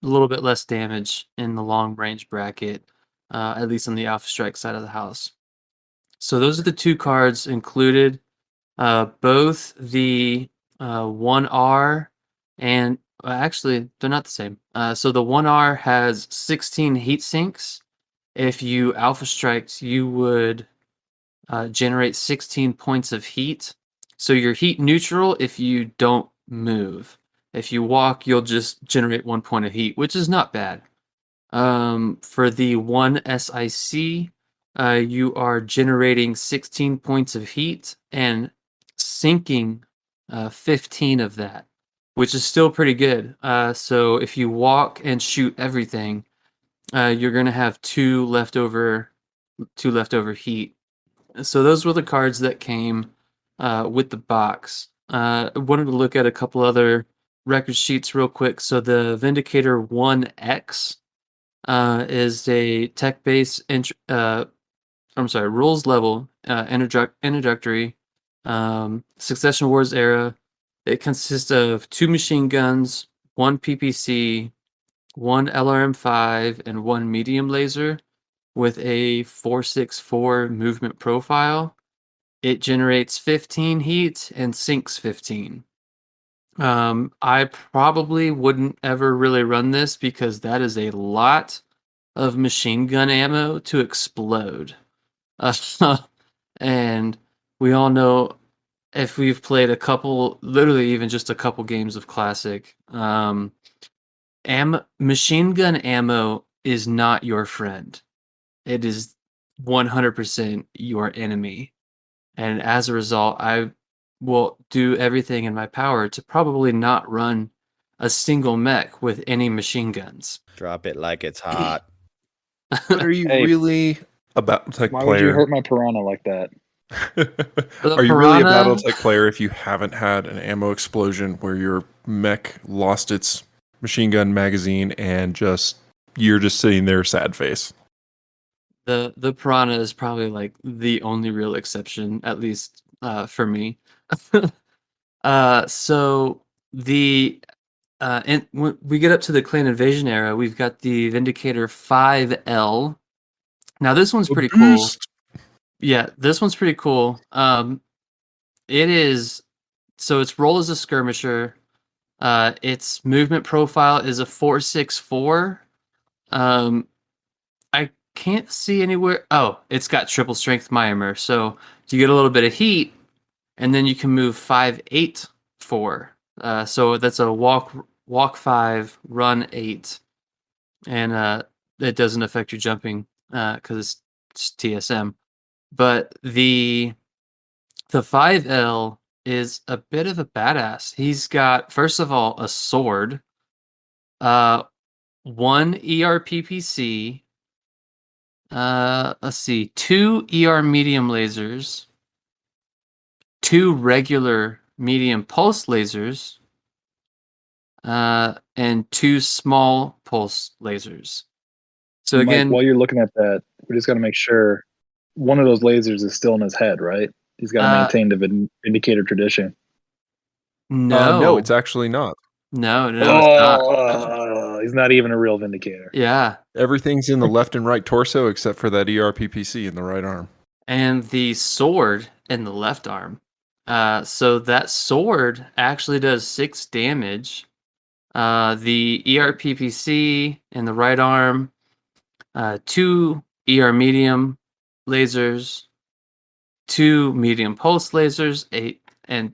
little bit less damage in the long range bracket, at least on the Alpha Strike side of the house. So those are the two cards included. Both the 1R and actually they're not the same. So the 1R has 16 heat sinks. If you Alpha Strikes, you would generate 16 points of heat. So you're heat neutral if you don't move. If you walk, you'll just generate 1 point of heat, which is not bad. For the 1 SIC, you are generating 16 points of heat and sinking 15 of that, which is still pretty good. So if you walk and shoot everything, you're going to have two leftover heat. So those were the cards that came with the box. I wanted to look at a couple other record sheets real quick. So the Vindicator 1X is a tech-based, rules level introductory Succession Wars era. It consists of 2 machine guns, 1 PPC, 1 LRM-5, and 1 medium laser with a 464 movement profile. It generates 15 heat and sinks 15. I probably wouldn't ever really run this because that is a lot of machine gun ammo to explode. And we all know, if we've played a couple, literally even just a couple games of Classic, machine gun ammo is not your friend. It is 100% your enemy. And as a result, I will do everything in my power to probably not run a single mech with any machine guns. Drop it like it's hot. But are you Hey, really a BattleTech Why would you player? hurt my piranha like that? The Are you really a Piranha- BattleTech player if you haven't had an ammo explosion where your mech lost its machine gun magazine and you're just sitting there sad face? The Piranha is probably like the only real exception, at least for me. So the and when we get up to the Clan Invasion era, we've got the Vindicator 5L. Now this one's pretty cool. Yeah, this one's pretty cool. It is, so its role as a skirmisher. Its movement profile is a 464. I can't see anywhere. Oh, it's got triple strength Myanmar, so you get a little bit of heat, and then you can move 5-8-4. So that's a walk 5, run 8, and it doesn't affect your jumping because it's TSM. But the 5L is a bit of a badass. He's got, first of all, a sword, 1 ERPPC, let's see, 2 ER medium lasers, 2 regular medium pulse lasers, and 2 small pulse lasers. So Mike, again, while you're looking at that, we just got to make sure one of those lasers is still in his head, right? He's got to maintain the Vindicator tradition. No, it's actually not. No, it's not. He's not even a real Vindicator. Yeah. Everything's in the left and right torso except for that ERPPC in the right arm. And the sword in the left arm. So that sword actually does 6 damage. The ERPPC in the right arm, 2 ER medium lasers, 2 medium pulse lasers, 8 and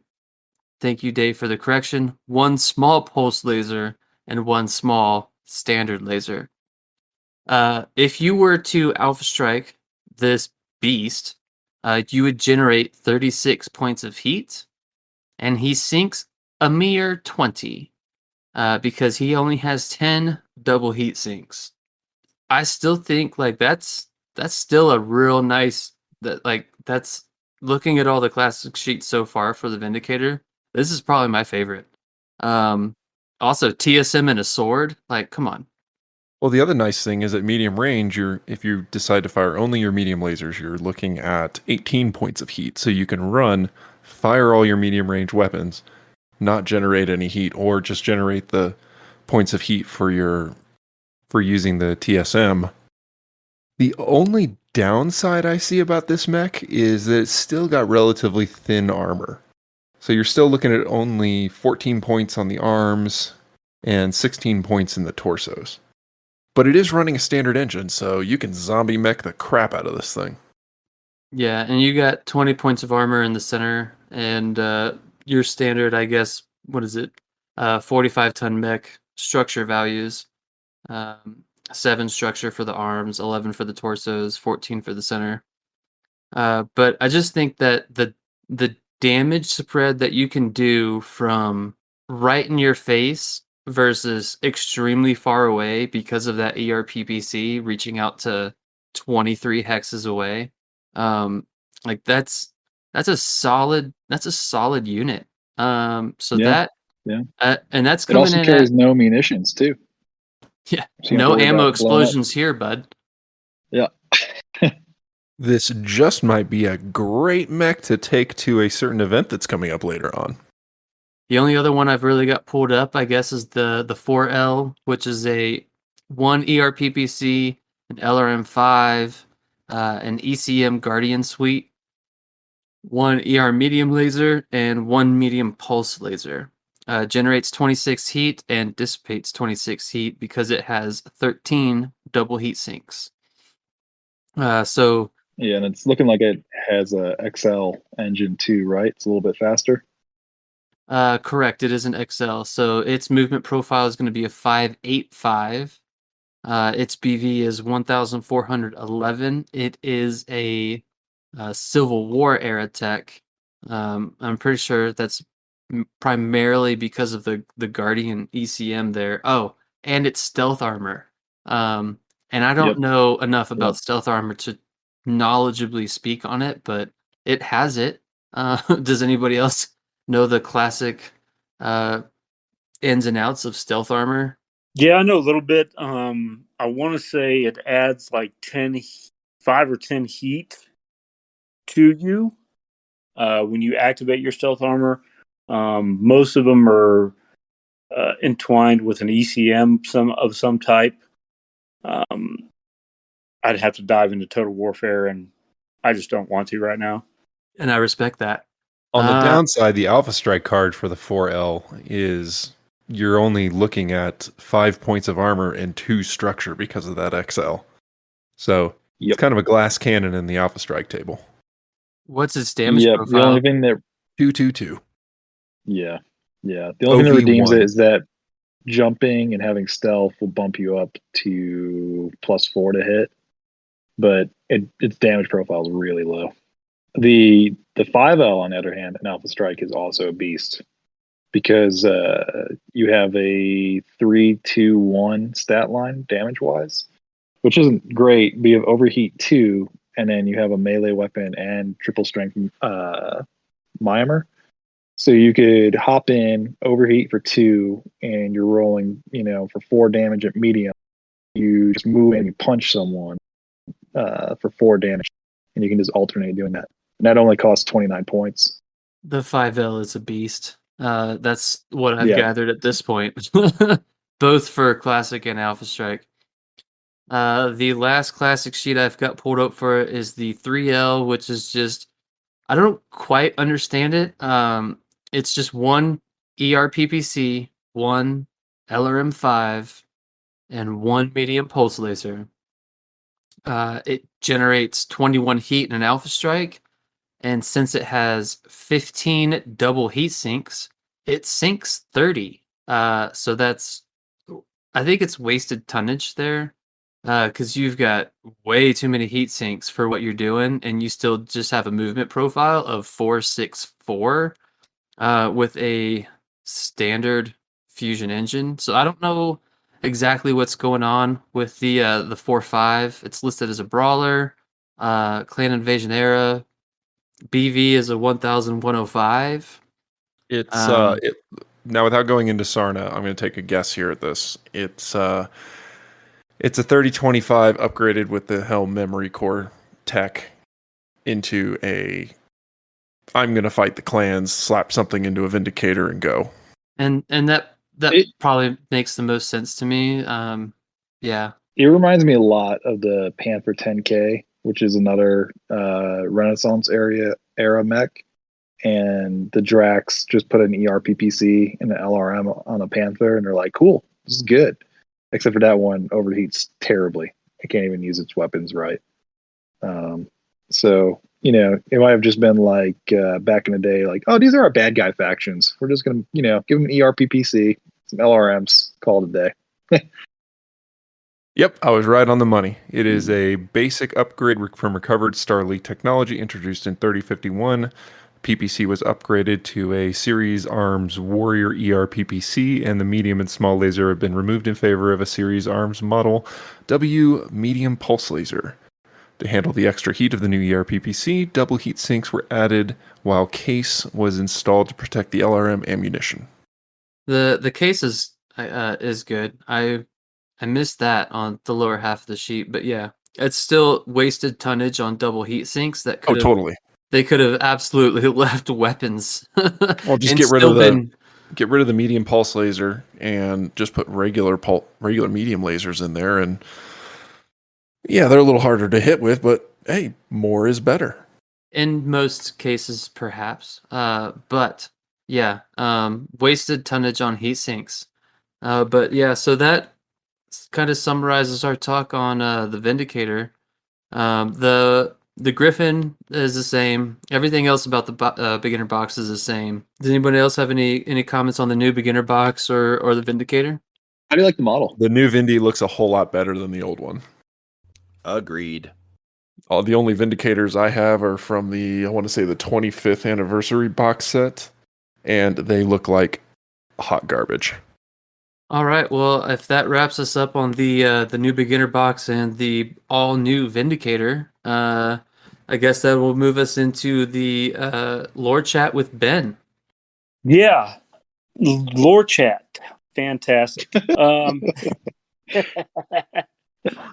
Thank you, Dave, for the correction. 1 small pulse laser and 1 small standard laser. If you were to Alpha Strike this beast, you would generate 36 points of heat, and he sinks a mere 20 because he only has 10 double heat sinks. I still think like that's still a real nice that's looking at all the classic sheets so far for the Vindicator. This is probably my favorite. Also TSM and a sword, like come on. Well, the other nice thing is at medium range, if you decide to fire only your medium lasers, you're looking at 18 points of heat. So you can fire all your medium range weapons, not generate any heat, or just generate the points of heat for using the TSM. The only downside I see about this mech is that it's still got relatively thin armor. So you're still looking at only 14 points on the arms and 16 points in the torsos. But it is running a standard engine, so you can zombie mech the crap out of this thing. Yeah, and you got 20 points of armor in the center, and your standard, I guess, what is it? 45-ton mech structure values. 7 structure for the arms, 11 for the torsos, 14 for the center. But I just think that the damage spread that you can do from right in your face versus extremely far away because of that ERPPC reaching out to 23 hexes away, like that's a solid unit. So Yeah, that yeah. and that's It coming also in carries at no munitions too. yeah, So you don't no have to worry ammo about blowing up. explosions here, bud. Yeah. This just might be a great mech to take to a certain event that's coming up later on. The only other one I've really got pulled up, I guess, is the 4L, which is a 1 ERPPC, an LRM5, an ECM Guardian Suite, 1 ER medium laser, and 1 medium pulse laser. Generates 26 heat and dissipates 26 heat because it has 13 double heat sinks. So Yeah, and it's looking like it has a XL engine too, right? It's a little bit faster. correct, it is an XL. So its movement profile is going to be a 585. Its BV is 1,411. It is a Civil War era tech. I'm pretty sure that's primarily because of the Guardian ECM there. Oh, and it's stealth armor. And I don't Yep. know enough about Yep. stealth armor to knowledgeably speak on it, but it has it. Does anybody else know the classic ins and outs of stealth armor? Yeah, I know a little bit. I want to say it adds like 5 or 10 heat to you when you activate your stealth armor. Most of them are entwined with an ECM some type. I'd have to dive into Total Warfare, and I just don't want to right now. And I respect that. On the downside, the Alpha Strike card for the 4L is you're only looking at 5 points of armor and 2 structure because of that XL. So Yep. it's kind of a glass cannon in the Alpha Strike table. What's its damage Yep. profile? The only thing that 222. Yeah. The only thing that redeems OV1. it is that jumping and having stealth will bump you up to +4 to hit, but its damage profile is really low. The 5L on the other hand, an Alpha Strike is also a beast because you have a 3-2-1 stat line damage wise, which isn't great. But you have overheat 2, and then you have a melee weapon and triple strength mimer. So you could hop in, overheat for 2, and you're rolling, for 4 damage at medium. You just move in and you punch someone for 4 damage, and you can just alternate doing that. And that only costs 29 points. The 5L is a beast. That's what I've Yeah. gathered at this point, both for Classic and Alpha Strike. The last Classic sheet I've got pulled up for it is the 3L, which is just, I don't quite understand it. It's just 1 ERPPC, 1 LRM5, and 1 medium pulse laser. It generates 21 heat in an Alpha Strike, and since it has 15 double heat sinks, it sinks 30. So that's, I think it's wasted tonnage there, because you've got way too many heat sinks for what you're doing, and you still just have a movement profile of 464 with a standard fusion engine. So I don't know exactly what's going on with the 4.5. It's listed as a brawler, clan invasion era. BV is a 1105. It's now without going into Sarna, I'm going to take a guess here at this. It's a 3025 upgraded with the Helm memory core tech into a I'm going to fight the clans, slap something into a Vindicator and go. And that probably makes the most sense to me. Yeah. It reminds me a lot of the Panther 10K, which is another Renaissance era mech. And the Drax just put an ERPPC and an LRM on a Panther, and they're like, cool, this is good. Except for that one overheats terribly. It can't even use its weapons right. So, it might have just been like back in the day, like, oh, these are our bad guy factions. We're just going to, give them an ERPPC, some LRMs, call it a day. Yep, I was right on the money. It is a basic upgrade from recovered Starleague technology introduced in 3051. PPC was upgraded to a Series Arms Warrior ERPPC, and the medium and small laser have been removed in favor of a Series Arms model W medium pulse laser. To handle the extra heat of the new ERPPC, double heat sinks were added, while case was installed to protect the LRM ammunition. The case is good. I missed that on the lower half of the sheet, but yeah, it's still wasted tonnage on double heat sinks that could totally. They could have absolutely left weapons. Well, just and get rid still of the medium pulse laser and just put regular medium lasers in there, and yeah, they're a little harder to hit with, but hey, more is better. In most cases, perhaps. But yeah, wasted tonnage on heat sinks. But yeah, so that kind of summarizes our talk on the Vindicator. The Griffin is the same. Everything else about the beginner box is the same. Does anybody else have any comments on the new beginner box or the Vindicator? How do you like the model? The new Vindy looks a whole lot better than the old one. Agreed. The only Vindicators I have are from I want to say the 25th anniversary box set, and they look like hot garbage. All right. Well, if that wraps us up on the new beginner box and the all new Vindicator, I guess that will move us into the lore chat with Ben. Yeah, lore chat, fantastic.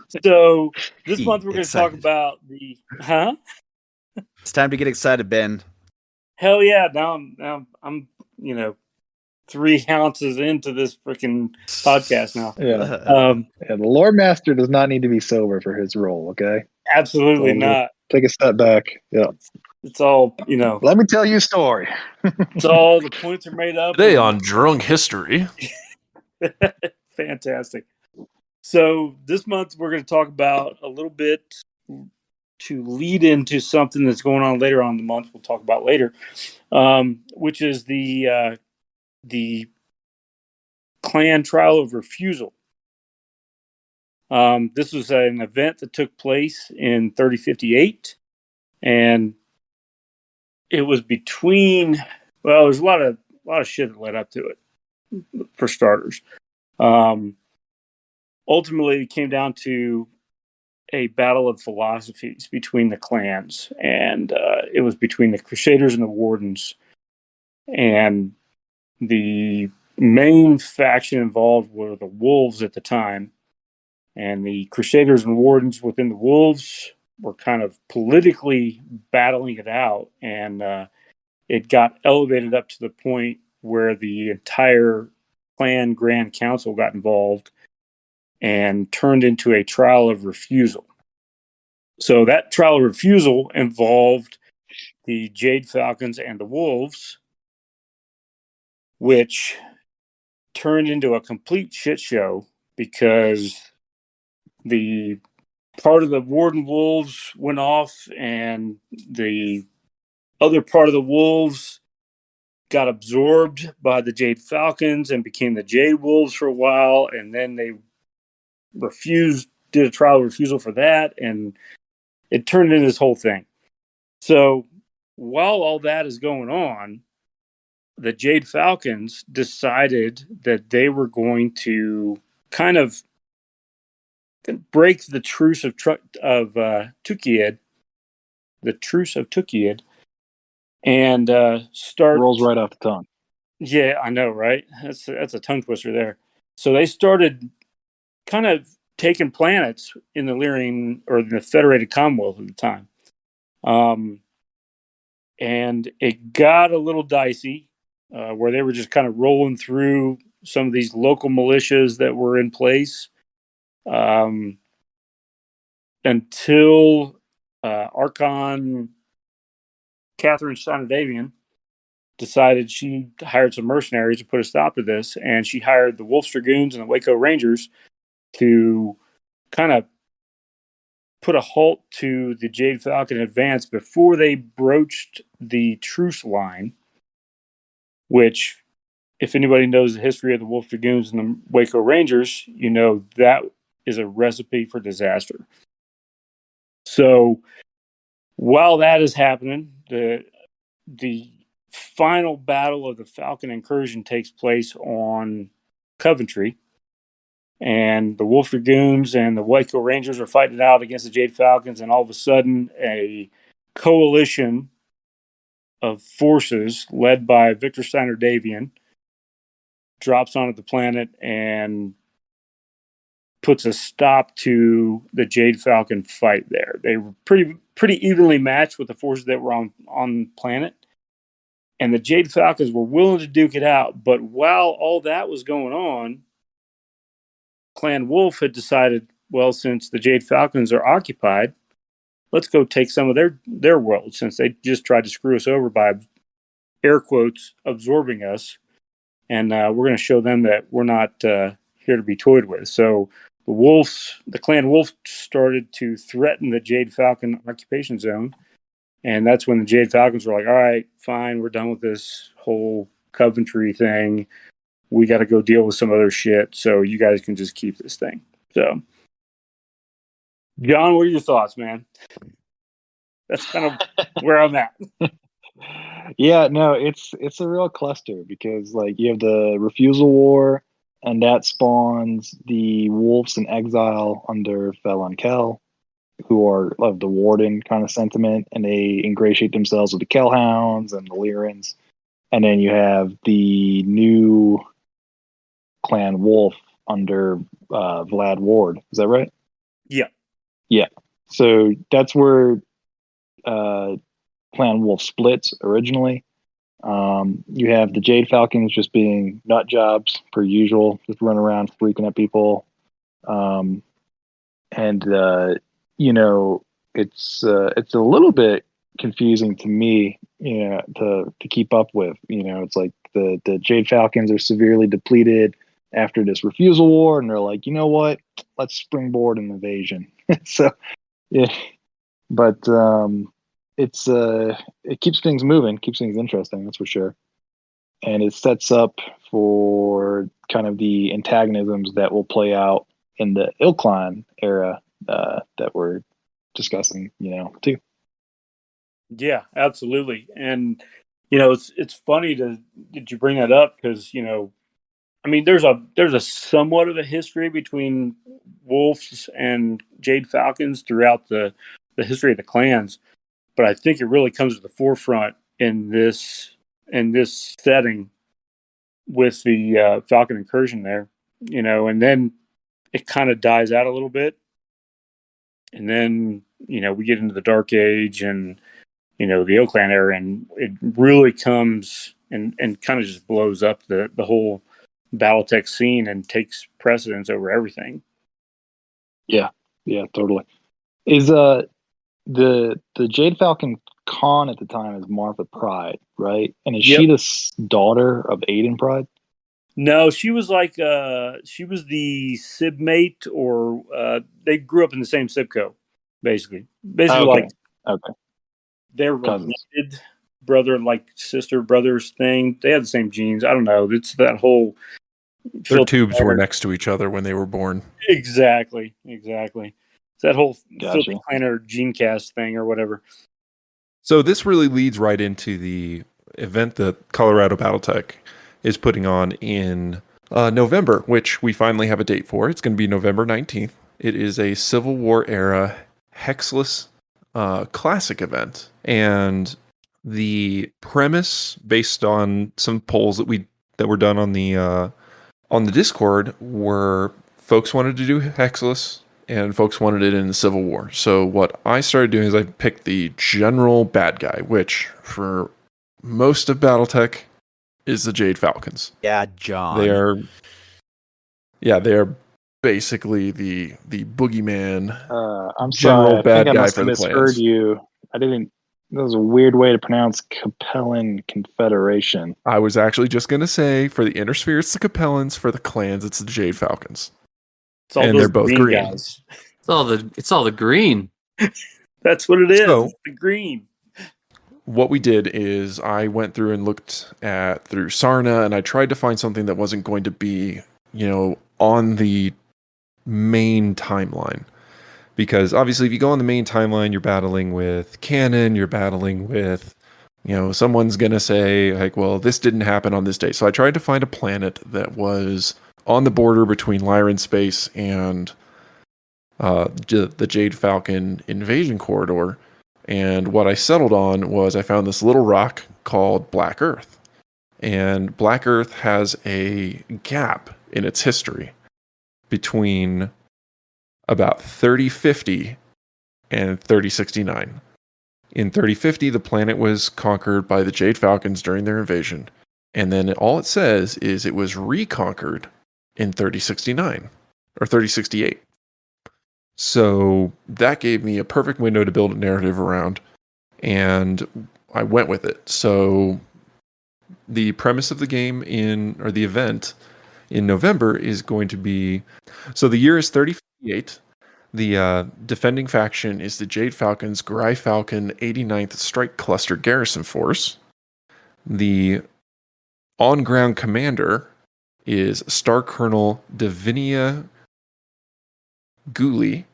So this month we're going to talk about the It's time to get excited, Ben. Hell yeah! Now I'm 3 ounces into this freaking podcast now. Yeah. The lore master does not need to be sober for his role. Okay. Absolutely not. Take a step back. Yeah. It's all Let me tell you a story. It's all the points are made up. Today on Drunk History. Fantastic. So this month we're going to talk about a little bit to lead into something that's going on later on in the month. We'll talk about later, which is the clan trial of refusal. This was an event that took place in 3058, and it was between. Well, there's a lot of shit that led up to it. For starters, ultimately it came down to a battle of philosophies between the clans, and it was between the Crusaders and the Wardens, and the main faction involved were the Wolves at the time, and the Crusaders and Wardens within the Wolves were kind of politically battling it out, and it got elevated up to the point where the entire clan Grand Council got involved and turned into a trial of refusal. So that trial of refusal involved the Jade Falcons and the Wolves, which turned into a complete shit show because the part of the Warden Wolves went off and the other part of the Wolves got absorbed by the Jade Falcons and became the Jade Wolves for a while, and then they did a trial refusal for that, and it turned into this whole thing. So while all that is going on, the Jade Falcons decided that they were going to kind of break the truce of Tukied, the truce of Tukied, and start. Rolls right off the tongue. Yeah, I know, right? That's a tongue twister there. So they started kind of taking planets in the Lyrian or the Federated Commonwealth at the time. And it got a little dicey where they were just kind of rolling through some of these local militias that were in place until Archon Catherine Steiner-Davian decided she hired some mercenaries to put a stop to this, and she hired the Wolf Dragoons and the Waco Rangers to kind of put a halt to the Jade Falcon advance before they broached the truce line, which, if anybody knows the history of the Wolf Dragoons and the Waco Rangers, you know that is a recipe for disaster. So while that is happening, the final battle of the Falcon incursion takes place on Coventry, and the Wolf Dragoons and the Waco Rangers are fighting it out against the Jade Falcons, and all of a sudden a coalition of forces led by Victor Steiner-Davian drops onto the planet and puts a stop to the Jade Falcon fight there. They were pretty evenly matched with the forces that were on planet, and the Jade Falcons were willing to duke it out. But while all that was going on, Clan Wolf had decided, well, since the Jade Falcons are occupied, let's go take some of their world, since they just tried to screw us over by, air quotes, absorbing us. And we're going to show them that we're not here to be toyed with. So the Clan Wolf started to threaten the Jade Falcon occupation zone. And that's when the Jade Falcons were like, all right, fine, we're done with this whole Coventry thing. We got to go deal with some other shit, so you guys can just keep this thing. So, John, what are your thoughts, man? That's kind of where I'm at. Yeah, no, it's a real cluster because like you have the refusal war, and that spawns the wolves in exile under Felon Kell, who are of the Warden kind of sentiment, and they ingratiate themselves with the Kellhounds and the Lyrans. And then you have the new Clan Wolf under Vlad Ward. Is that right? Yeah. Yeah. So that's where Clan Wolf splits originally. You have the Jade Falcons just being nut jobs per usual, just running around freaking at people. You know, it's a little bit confusing to me, you know, to keep up with. You know, it's like the Jade Falcons are severely depleted after this refusal war, and they're like, you know what, let's springboard an invasion. So, yeah, but it keeps things moving, keeps things interesting, that's for sure. And it sets up for kind of the antagonisms that will play out in the Ilkline era that we're discussing, you know, too. Yeah, absolutely. And you know, it's funny did you bring that up, because you know, I mean, there's a somewhat of a history between wolves and Jade Falcons throughout the history of the clans, but I think it really comes to the forefront in this setting with the Falcon incursion there, you know, and then it kind of dies out a little bit, and then you know we get into the Dark Age and you know the Oakland era, and it really comes and kind of just blows up the whole BattleTech scene and takes precedence over everything. Yeah, totally. Is the Jade Falcon Khan at the time is Martha Pride, right? And is she the daughter of Aiden Pride? No, she was like she was the Sib mate, or they grew up in the same Sibco, basically. Okay. Like okay, they're cousins. related, brother, like sister brothers thing. They have the same genes. I don't know. It's that whole Their filter tubes were planner. next to each other when they were born. Exactly. It's that whole Gotcha. filter planner gene cast thing or whatever. So this really leads right into the event that Colorado BattleTech is putting on in November, which we finally have a date for. It's going to be November 19th. It is a Civil War era hexless classic event, and the premise, based on some polls that were done on the Discord, were folks wanted to do hexless and folks wanted it in the Civil War. So what I started doing is I picked the general bad guy, which for most of BattleTech is the Jade Falcons. Yeah, John. They are basically the boogeyman. I'm General sorry. I bad think I guy must for have the misheard clans. you. I didn't. That was a weird way to pronounce Capellan Confederation. I was actually just going to say, for the Inner Sphere, it's the Capellans. For the clans, it's the Jade Falcons. It's all And those they're both green. guys. It's all the green. That's what it is. So- It's the green. What we did is I went through and looked through Sarna, and I tried to find something that wasn't going to be, on the main timeline. Because obviously, if you go on the main timeline, you're battling with canon, you're battling with, someone's going to say, like, well, this didn't happen on this day. So I tried to find a planet that was on the border between Lyran Space and the Jade Falcon invasion corridor. And what I settled on was I found this little rock called Black Earth. And Black Earth has a gap in its history between about 3050 and 3069. In 3050, the planet was conquered by the Jade Falcons during their invasion. And then all it says is it was reconquered in 3069 or 3068. So that gave me a perfect window to build a narrative around, and I went with it. So the premise of the game or the event in November is going to be, so the year is 3058. The defending faction is the Jade Falcons Gry Falcon 89th Strike Cluster Garrison Force. The on-ground commander is Star Colonel Davinia Gooley,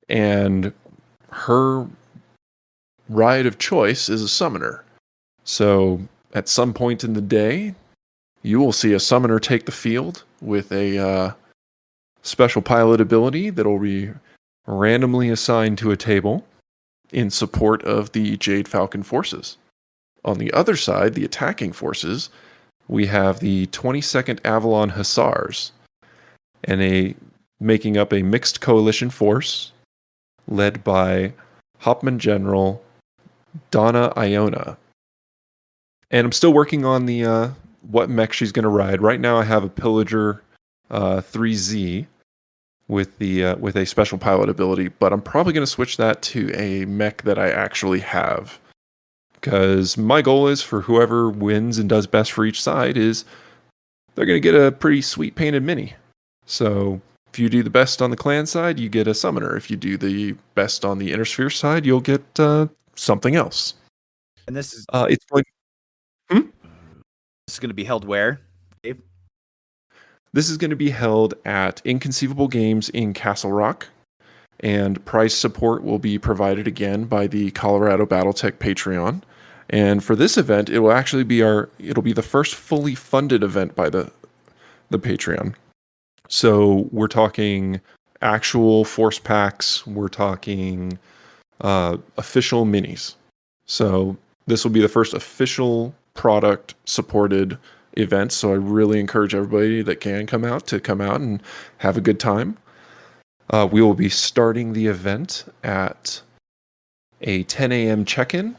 and her ride of choice is a summoner. So at some point in the day, you will see a summoner take the field with a special pilot ability that will be randomly assigned to a table in support of the Jade Falcon forces. On the other side, the attacking forces, we have the 22nd Avalon Hussars, and making up a mixed coalition force led by Hopman General Donna Iona. And I'm still working on the what mech she's going to ride. Right now I have a Pillager 3Z with a special pilot ability, but I'm probably going to switch that to a mech that I actually have. Because my goal is for whoever wins and does best for each side is they're going to get a pretty sweet painted mini. So if you do the best on the clan side, you get a summoner. If you do the best on the Inner Sphere side, you'll get something else. And this is It's going. this is going to be held where, Dave? This is going to be held at Inconceivable Games in Castle Rock, and prize support will be provided again by the Colorado BattleTech Patreon. And for this event, it will actually be it'll be the first fully funded event by the Patreon. So we're talking actual force packs, we're talking official minis. So this will be the first official product supported event. So I really encourage everybody that can come out and have a good time. We will be starting the event at a 10 a.m. check-in.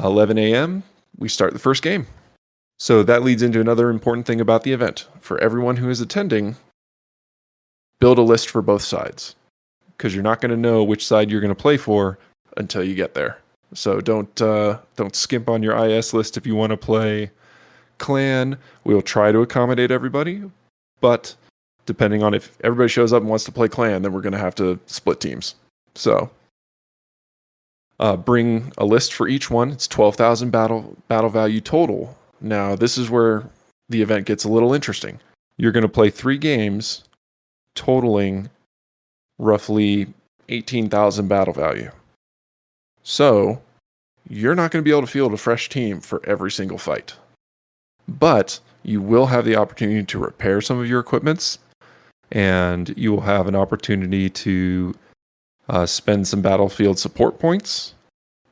11 a.m. we start the first game. So that leads into another important thing about the event. For everyone who is attending, build a list for both sides, because you're not going to know which side you're going to play for until you get there. So don't skimp on your IS list if you want to play clan. We'll try to accommodate everybody, but depending on if everybody shows up and wants to play clan, then we're going to have to split teams. So bring a list for each one. It's 12,000 battle value total. Now, this is where the event gets a little interesting. You're going to play 3 games totaling roughly 18,000 battle value. So, you're not going to be able to field a fresh team for every single fight. But you will have the opportunity to repair some of your equipments, and you will have an opportunity to spend some battlefield support points.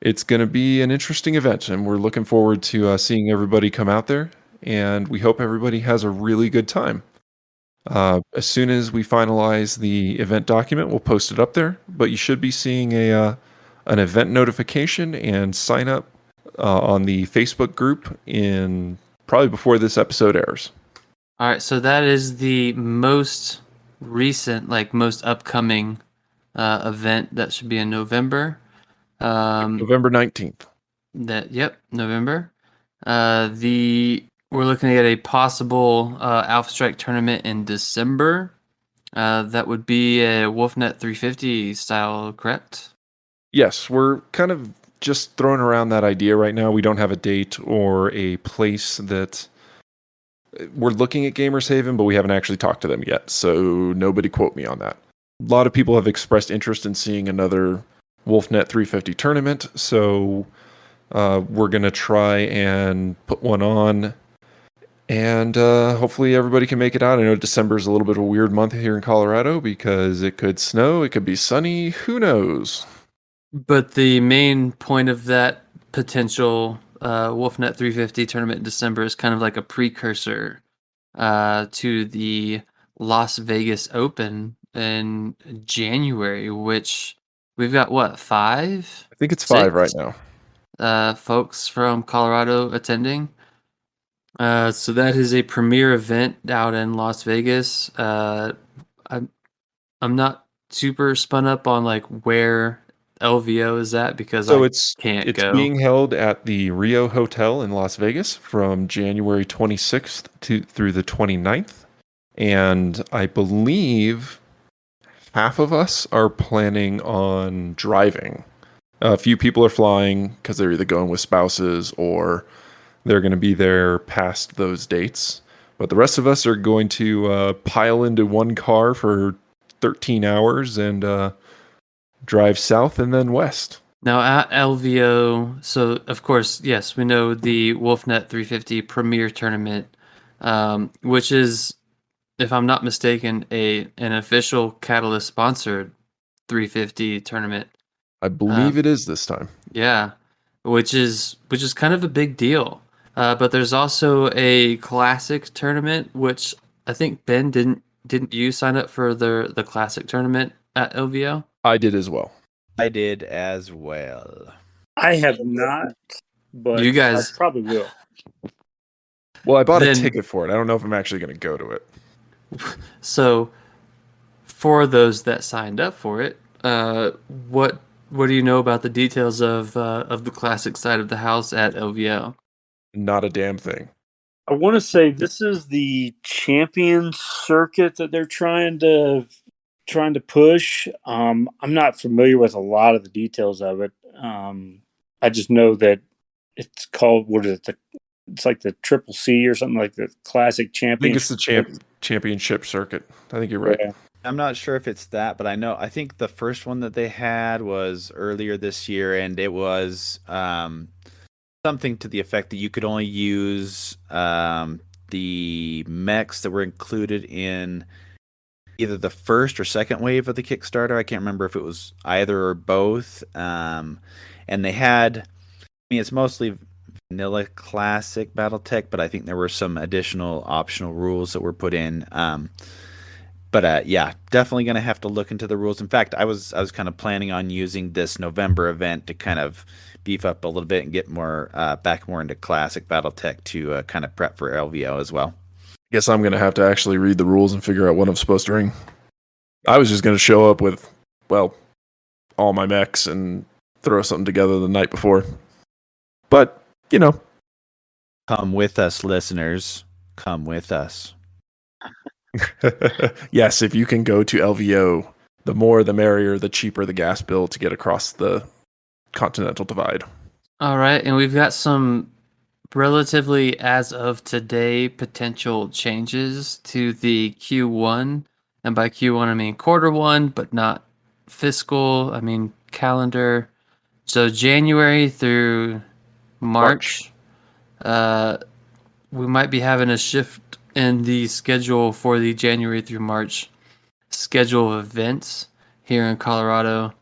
It's going to be an interesting event, and we're looking forward to seeing everybody come out there, and we hope everybody has a really good time. As soon as we finalize the event document, we'll post it up there, but you should be seeing an event notification and sign up on the Facebook group in probably before this episode airs. All right, so that is the most recent, like most upcoming event that should be in November. November 19th. November. We're looking at a possible Alpha Strike tournament in December. That would be a Wolfnet 350 style, correct? Yes, we're kind of just throwing around that idea right now. We don't have a date or a place that we're looking at Gamers Haven, but we haven't actually talked to them yet. So nobody quote me on that. A lot of people have expressed interest in seeing another Wolfnet 350 tournament. So we're going to try and put one on. And hopefully everybody can make it out. I know December is a little bit of a weird month here in Colorado because it could snow, it could be sunny, who knows? But the main point of that potential Wolfnet 350 tournament in December is kind of like a precursor to the Las Vegas Open in January, which we've got, what, 5? I think it's 5 right now. Folks from Colorado attending. So that is a premier event out in Las Vegas. I'm not super spun up on like where LVO is at because it's go. Being held at the Rio Hotel in Las Vegas from January 26th through the 29th. And I believe half of us are planning on driving. A few people are flying because they're either going with spouses or they're going to be there past those dates. But the rest of us are going to pile into one car for 13 hours and drive south and then west. Now at LVO, so of course, yes, we know the Wolfnet 350 Premier Tournament, which is, if I'm not mistaken, an official Catalyst sponsored 350 tournament. I believe it is this time. Yeah, which is kind of a big deal. But there's also a classic tournament, which I think Ben didn't you sign up for the classic tournament at LVO? I did as well. I did as well. I have not, but You guys I probably will. Well, I bought a ticket for it. I don't know if I'm actually going to go to it. So, for those that signed up for it, what do you know about the details of the classic side of the house at LVO? Not a damn thing. I want to say this is the champion circuit that they're trying to push. I'm not familiar with a lot of the details of it. I just know that it's called, what is it? It's like the Triple C or something, like the classic champion. I think it's the championship circuit. I think you're right. Yeah. I'm not sure if it's that, but I think the first one that they had was earlier this year, and it was something to the effect that you could only use the mechs that were included in either the first or second wave of the Kickstarter. I can't remember if it was either or both. And they had, it's mostly vanilla classic BattleTech, but I think there were some additional optional rules that were put in. But yeah, definitely going to have to look into the rules. In fact, I was kind of planning on using this November event to kind of beef up a little bit and get more back more into classic BattleTech to kind of prep for LVO as well. Guess I'm going to have to actually read the rules and figure out what I'm supposed to bring. I was just going to show up with, well, all my mechs and throw something together the night before. But, you know. Come with us, listeners. Come with us. Yes, if you can go to LVO, the more the merrier, the cheaper the gas bill to get across the Continental Divide. All right, and we've got some relatively, as of today, potential changes to the Q1. And by Q1, I mean quarter one, but not fiscal. I mean calendar. So January through March. We might be having a shift in the schedule for the January through March schedule of events here in Colorado.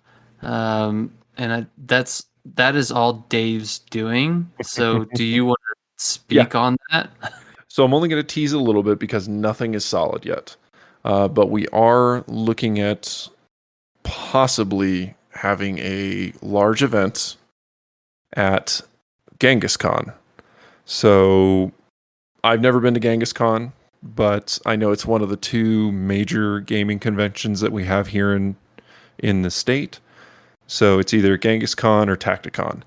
That is all Dave's doing. So do you want to speak on that? So I'm only going to tease a little bit because nothing is solid yet. But we are looking at possibly having a large event at Genghis Khan. So I've never been to Genghis Khan, but I know it's one of the two major gaming conventions that we have here in the state. So it's either Genghis Khan or Tacticon.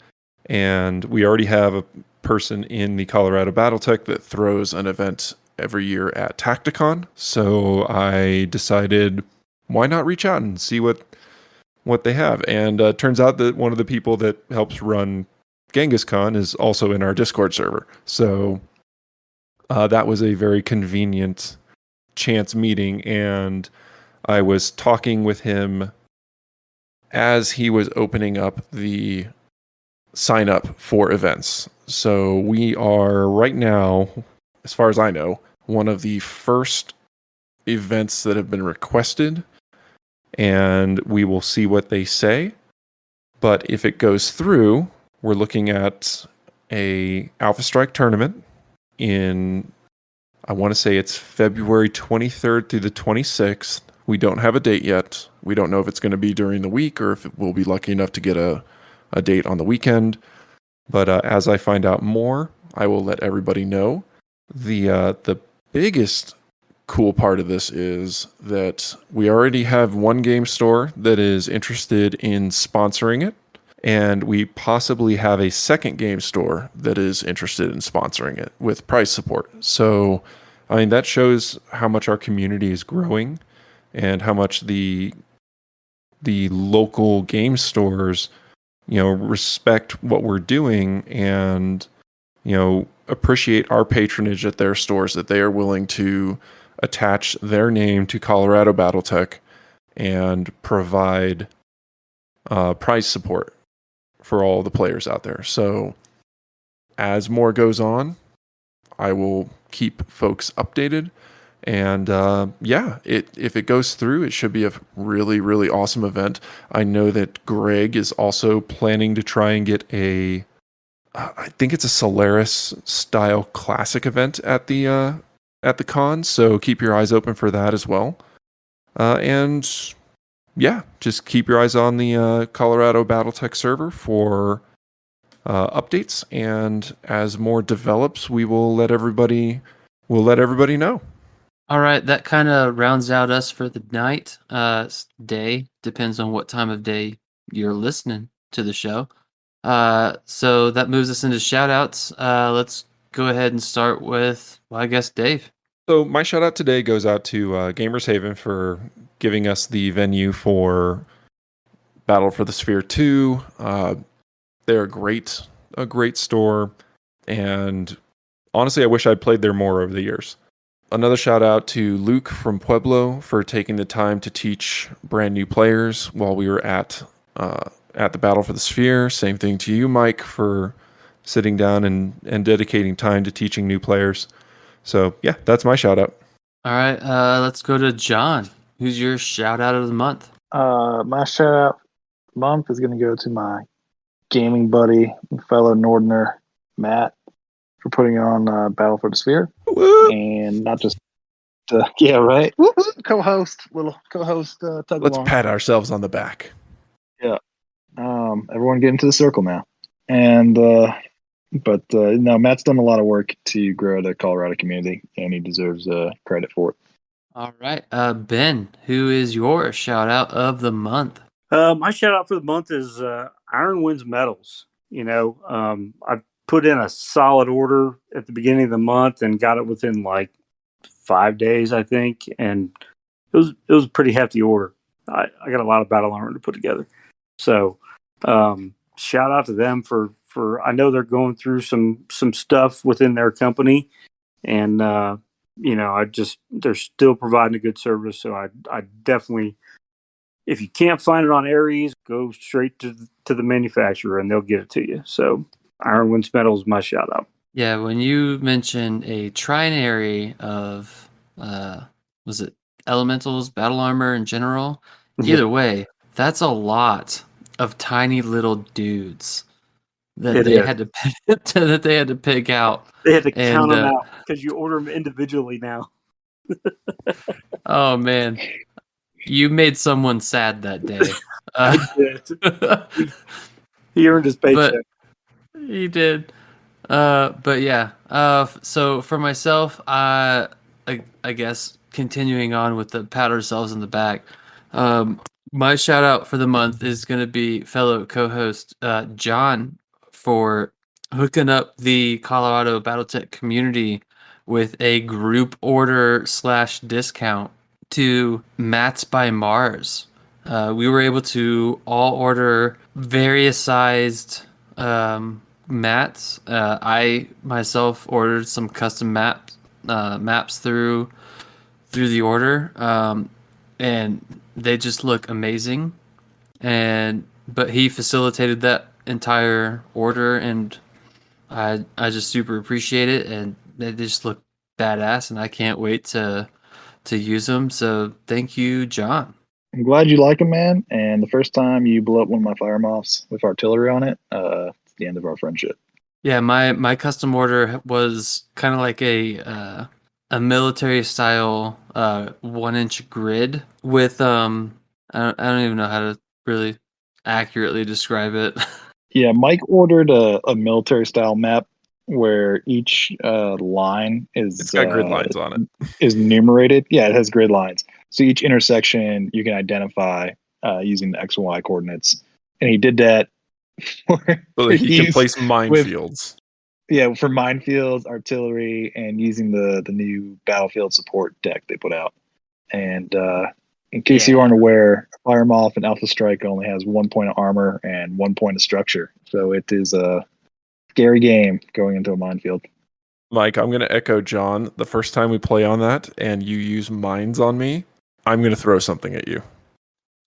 And we already have a person in the Colorado BattleTech that throws an event every year at Tacticon. So I decided, why not reach out and see what they have? And turns out that one of the people that helps run Genghis Khan is also in our Discord server. So that was a very convenient chance meeting. And I was talking with him as he was opening up the sign up for events. So we are right now, as far as I know, one of the first events that have been requested, and we will see what they say. But if it goes through, we're looking at a Alpha Strike tournament in, I want to say it's February 23rd through the 26th. We don't have a date yet. We don't know if it's going to be during the week or if we'll be lucky enough to get a date on the weekend. But as I find out more, I will let everybody know. The biggest cool part of this is that we already have one game store that is interested in sponsoring it, and we possibly have a second game store that is interested in sponsoring it with price support. So, I mean, that shows how much our community is growing and how much the local game stores, respect what we're doing and, appreciate our patronage at their stores, that they are willing to attach their name to Colorado BattleTech and provide prize support for all the players out there. So as more goes on, I will keep folks updated. And if it goes through, it should be a really, really awesome event. I know that Greg is also planning to try and get I think it's a Solaris style classic event at the con. So keep your eyes open for that as well. Just keep your eyes on the Colorado BattleTech server for updates. And as more develops, we'll let everybody know. All right, that kind of rounds out us for the night. Day depends on what time of day you're listening to the show. So that moves us into shout outs. Let's go ahead and start with, I guess, Dave. So my shout out today goes out to Gamers Haven for giving us the venue for Battle for the Sphere 2. They're a great store, and honestly, I wish I'd played there more over the years. Another shout out to Luke from Pueblo for taking the time to teach brand new players while we were at the Battle for the Sphere. Same thing to you, Mike, for sitting down and dedicating time to teaching new players. So yeah, that's my shout out. All right, let's go to John. Who's your shout out of the month? My shout out month is going to go to my gaming buddy, fellow Northerner, Matt, for putting on Battle for the Sphere. Woo! And not just, right? Woo-hoo! Co-host tug along. Let's pat ourselves on the back. Yeah. Everyone get into the circle now. And, no, Matt's done a lot of work to grow the Colorado community, and he deserves credit for it. All right. Ben, who is your shout out of the month? My shout out for the month is Iron Winds Metals. I put in a solid order at the beginning of the month and got it within like 5 days, I think. And it was a pretty hefty order. I got a lot of battle armor to put together. So shout out to them for I know they're going through some stuff within their company, and they're still providing a good service. So I definitely, if you can't find it on Aries, go straight to the manufacturer and they'll get it to you. So Iron Winds Metal is my shout out. Yeah, when you mentioned a trinary of, was it elementals, battle armor in general? Either way, that's a lot of tiny little dudes that they had to pick out. They had to count them out because you order them individually now. Oh man, you made someone sad that day. I did. He earned his paycheck. He did. But yeah. So for myself, I guess continuing on with the pat ourselves in the back. My shout out for the month is going to be fellow co-host John for hooking up the Colorado BattleTech community with a group order / discount to Mats by Mars. We were able to all order various sized mats. I myself ordered some custom maps through the order, and they just look amazing. But he facilitated that entire order, and I just super appreciate it, and they just look badass, and I can't wait to use them. So thank you, John. I'm glad you like them, man. And the first time you blew up one of my fire moths with artillery on it, it's the end of our friendship. Yeah, my custom order was kind of like a military style 1-inch grid with I don't even know how to really accurately describe it. Yeah, Mike ordered a military style map where each line is It's got grid lines on it. Is numerated. Yeah, it has grid lines. So each intersection you can identify using the X and Y coordinates. And he did that so that he can place minefields. For minefields, artillery, and using the new battlefield support deck they put out. And in case you aren't aware, Fire Moth and Alpha Strike only has 1 point of armor and 1 point of structure. So it is a scary game going into a minefield. Mike, I'm going to echo John. The first time we play on that and you use mines on me, I'm going to throw something at you.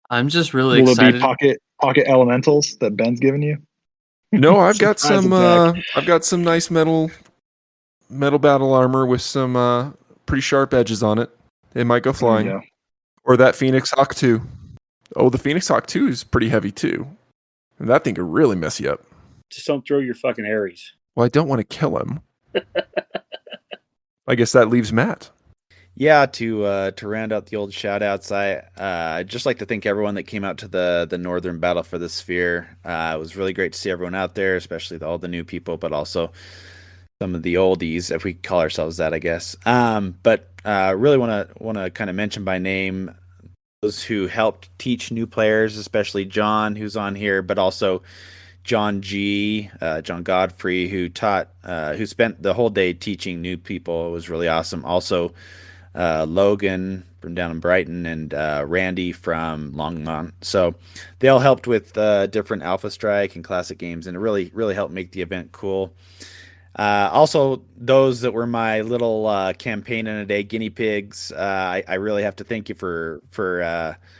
I'm just really excited. Will it be pocket elementals that Ben's given you? No, I've got some. I've got some nice metal battle armor with some pretty sharp edges on it. It might go flying. Yeah. Or that Phoenix Hawk 2. Oh, the Phoenix Hawk 2 is pretty heavy too, and that thing could really mess you up. Just don't throw your fucking Aries. Well, I don't want to kill him. I guess that leaves Matt. Yeah, to round out the old shout outs, I'd just like to thank everyone that came out to the Northern Battle for the Sphere. It was really great to see everyone out there, especially all the new people, but also some of the oldies, if we call ourselves that, I guess. But really want to kind of mention by name those who helped teach new players, especially John, who's on here, but also John G, John Godfrey, who spent the whole day teaching new people. It was really awesome. Also, Logan from down in Brighton and Randy from Longmont. So they all helped with different Alpha Strike and classic games, and it really, really helped make the event cool. Also, those that were my little campaign in a day guinea pigs, I really have to thank you for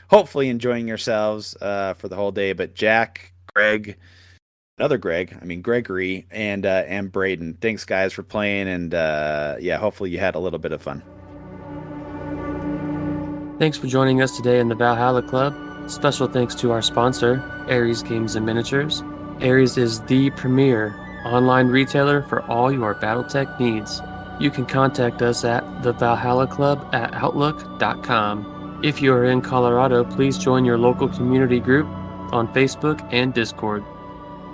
hopefully enjoying yourselves for the whole day. But Jack, Greg, Gregory, and Braden, thanks guys for playing, and hopefully you had a little bit of fun. Thanks for joining us today in the Valhalla Club. Special thanks to our sponsor, Aries Games and Miniatures. Aries is the premier online retailer for all your BattleTech needs. You can contact us at thevalhallaclub@outlook.com. If you are in Colorado, please join your local community group on Facebook and Discord.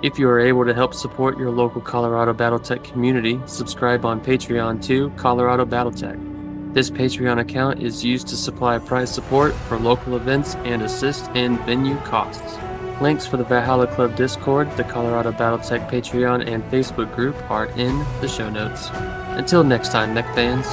If you are able to help support your local Colorado BattleTech community, subscribe on Patreon to Colorado BattleTech. This Patreon account is used to supply prize support for local events and assist in venue costs. Links for the Valhalla Club Discord, the Colorado BattleTech Patreon, and Facebook group are in the show notes. Until next time, mech fans.